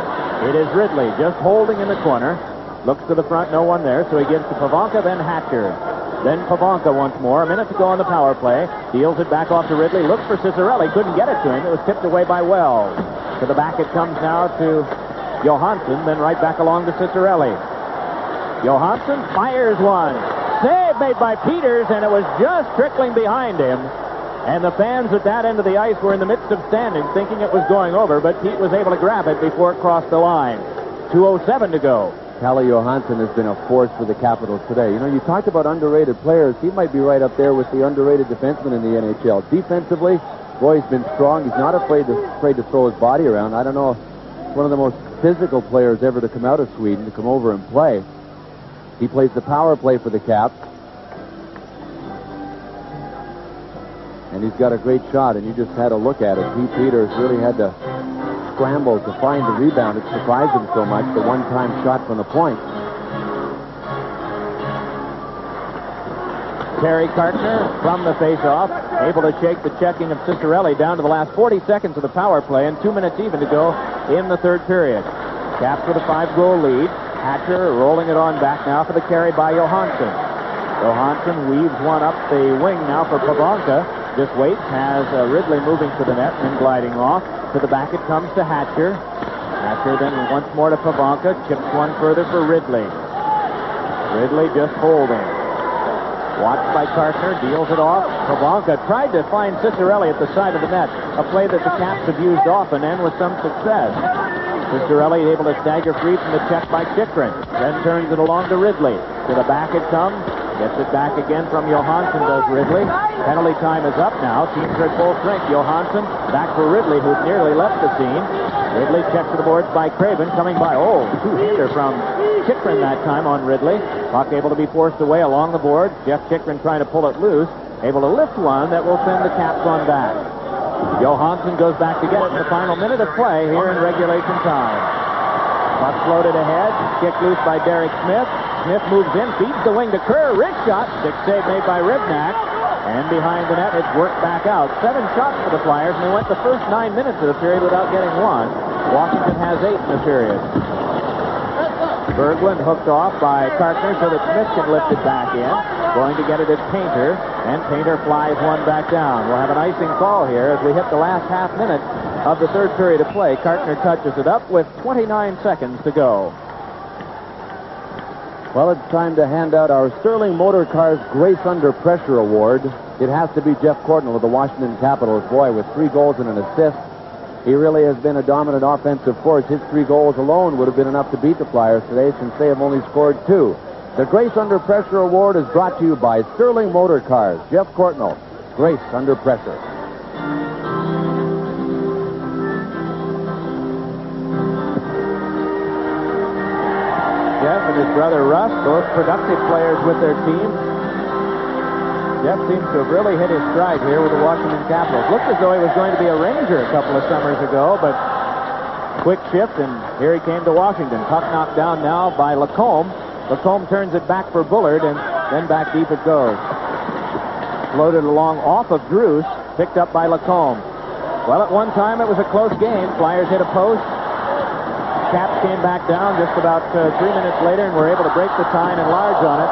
It is Ridley just holding in the corner. Looks to the front, no one there, so he gives to Pavanka, then Hatcher. Then Pavanka once more. A minute to go on the power play. Deals it back off to Ridley. Looks for Ciccarelli. Couldn't get it to him. It was tipped away by Wells. To the back it comes now to Johansson, then right back along to Ciccarelli. Johansson fires one. Save made by Peters, and it was just trickling behind him. And the fans at that end of the ice were in the midst of standing, thinking it was going over, but Pete was able to grab it before it crossed the line. 2:07 to go. Calle Johansson has been a force for the Capitals today. You know, you talked about underrated players. He might be right up there with the underrated defensemen in the NHL. Defensively, boy, he's been strong. He's not afraid to throw his body around. I don't know, one of the most physical players ever to come out of Sweden, to come over and play. He plays the power play for the Caps. And he's got a great shot, and you just had a look at it. Pete Peters really had to scramble to find the rebound. It surprised him so much, the one-time shot from the point. Terry Kartner from the face-off, able to shake the checking of Ciccarelli down to the last 40 seconds of the power play, and 2 minutes even to go in the third period. Caps with a 5-goal lead. Hatcher rolling it on back now for the carry by Johansson. Johansson weaves one up the wing now for Pavanka. Just waits, has Ridley moving to the net and gliding off. To the back it comes to Hatcher. Hatcher then once more to Pavanka. Chips one further for Ridley. Ridley just holding. Watched by Kartner, deals it off. Pavanka tried to find Ciccarelli at the side of the net. A play that the Caps have used often and with some success. Ciccarelli able to stagger free from the check by Chychrun. Then turns it along to Ridley. To the back it comes. Gets it back again from Johansson, does Ridley. Penalty time is up now. Teams are at full strength. Johansson back for Ridley, who's nearly left the scene. Ridley checked to the boards by Craven, coming by. Oh, two-hander from Chychrun that time on Ridley. Puck able to be forced away along the board. Jeff Chychrun trying to pull it loose. Able to lift one that will send the Caps on back. Johansson goes back to get it in the final minute of play here in regulation time. Puck floated ahead. Kicked loose by Derek Smith. Smith moves in, feeds the wing to Kerr. Wrist shot. Stick save made by Ribnak. And behind the net, it's worked back out. 7 shots for the Flyers, and they went the first 9 minutes of the period without getting one. Washington has 8 in the period. Berglund hooked off by Kartner so that Smith can lift it back in. Going to get it is Painter, and Painter flies one back down. We'll have an icing call here as we hit the last half minute of the third period of play. Kartner touches it up with 29 seconds to go. Well, it's time to hand out our Sterling Motor Cars Grace Under Pressure Award. It has to be Jeff Courtnall of the Washington Capitals. Boy, with 3 goals and an assist, he really has been a dominant offensive force. His 3 goals alone would have been enough to beat the Flyers today, since they have only scored 2. The Grace Under Pressure Award is brought to you by Sterling Motor Cars. Jeff Courtnall, Grace Under Pressure. Jeff and his brother Russ, both productive players with their team. Jeff seems to have really hit his stride here with the Washington Capitals. Looked as though he was going to be a Ranger a couple of summers ago, but quick shift, and here he came to Washington. Puck knocked down now by Lacombe. Lacombe turns it back for Bullard, and then back deep it goes. Floated along off of Drews, picked up by Lacombe. Well, at one time it was a close game. Flyers hit a post. Caps came back down just about 3 minutes later and were able to break the tie and enlarge on it.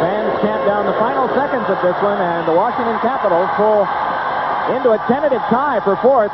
Fans chant down the final seconds of this one, and the Washington Capitals pull into a tentative tie for fourth.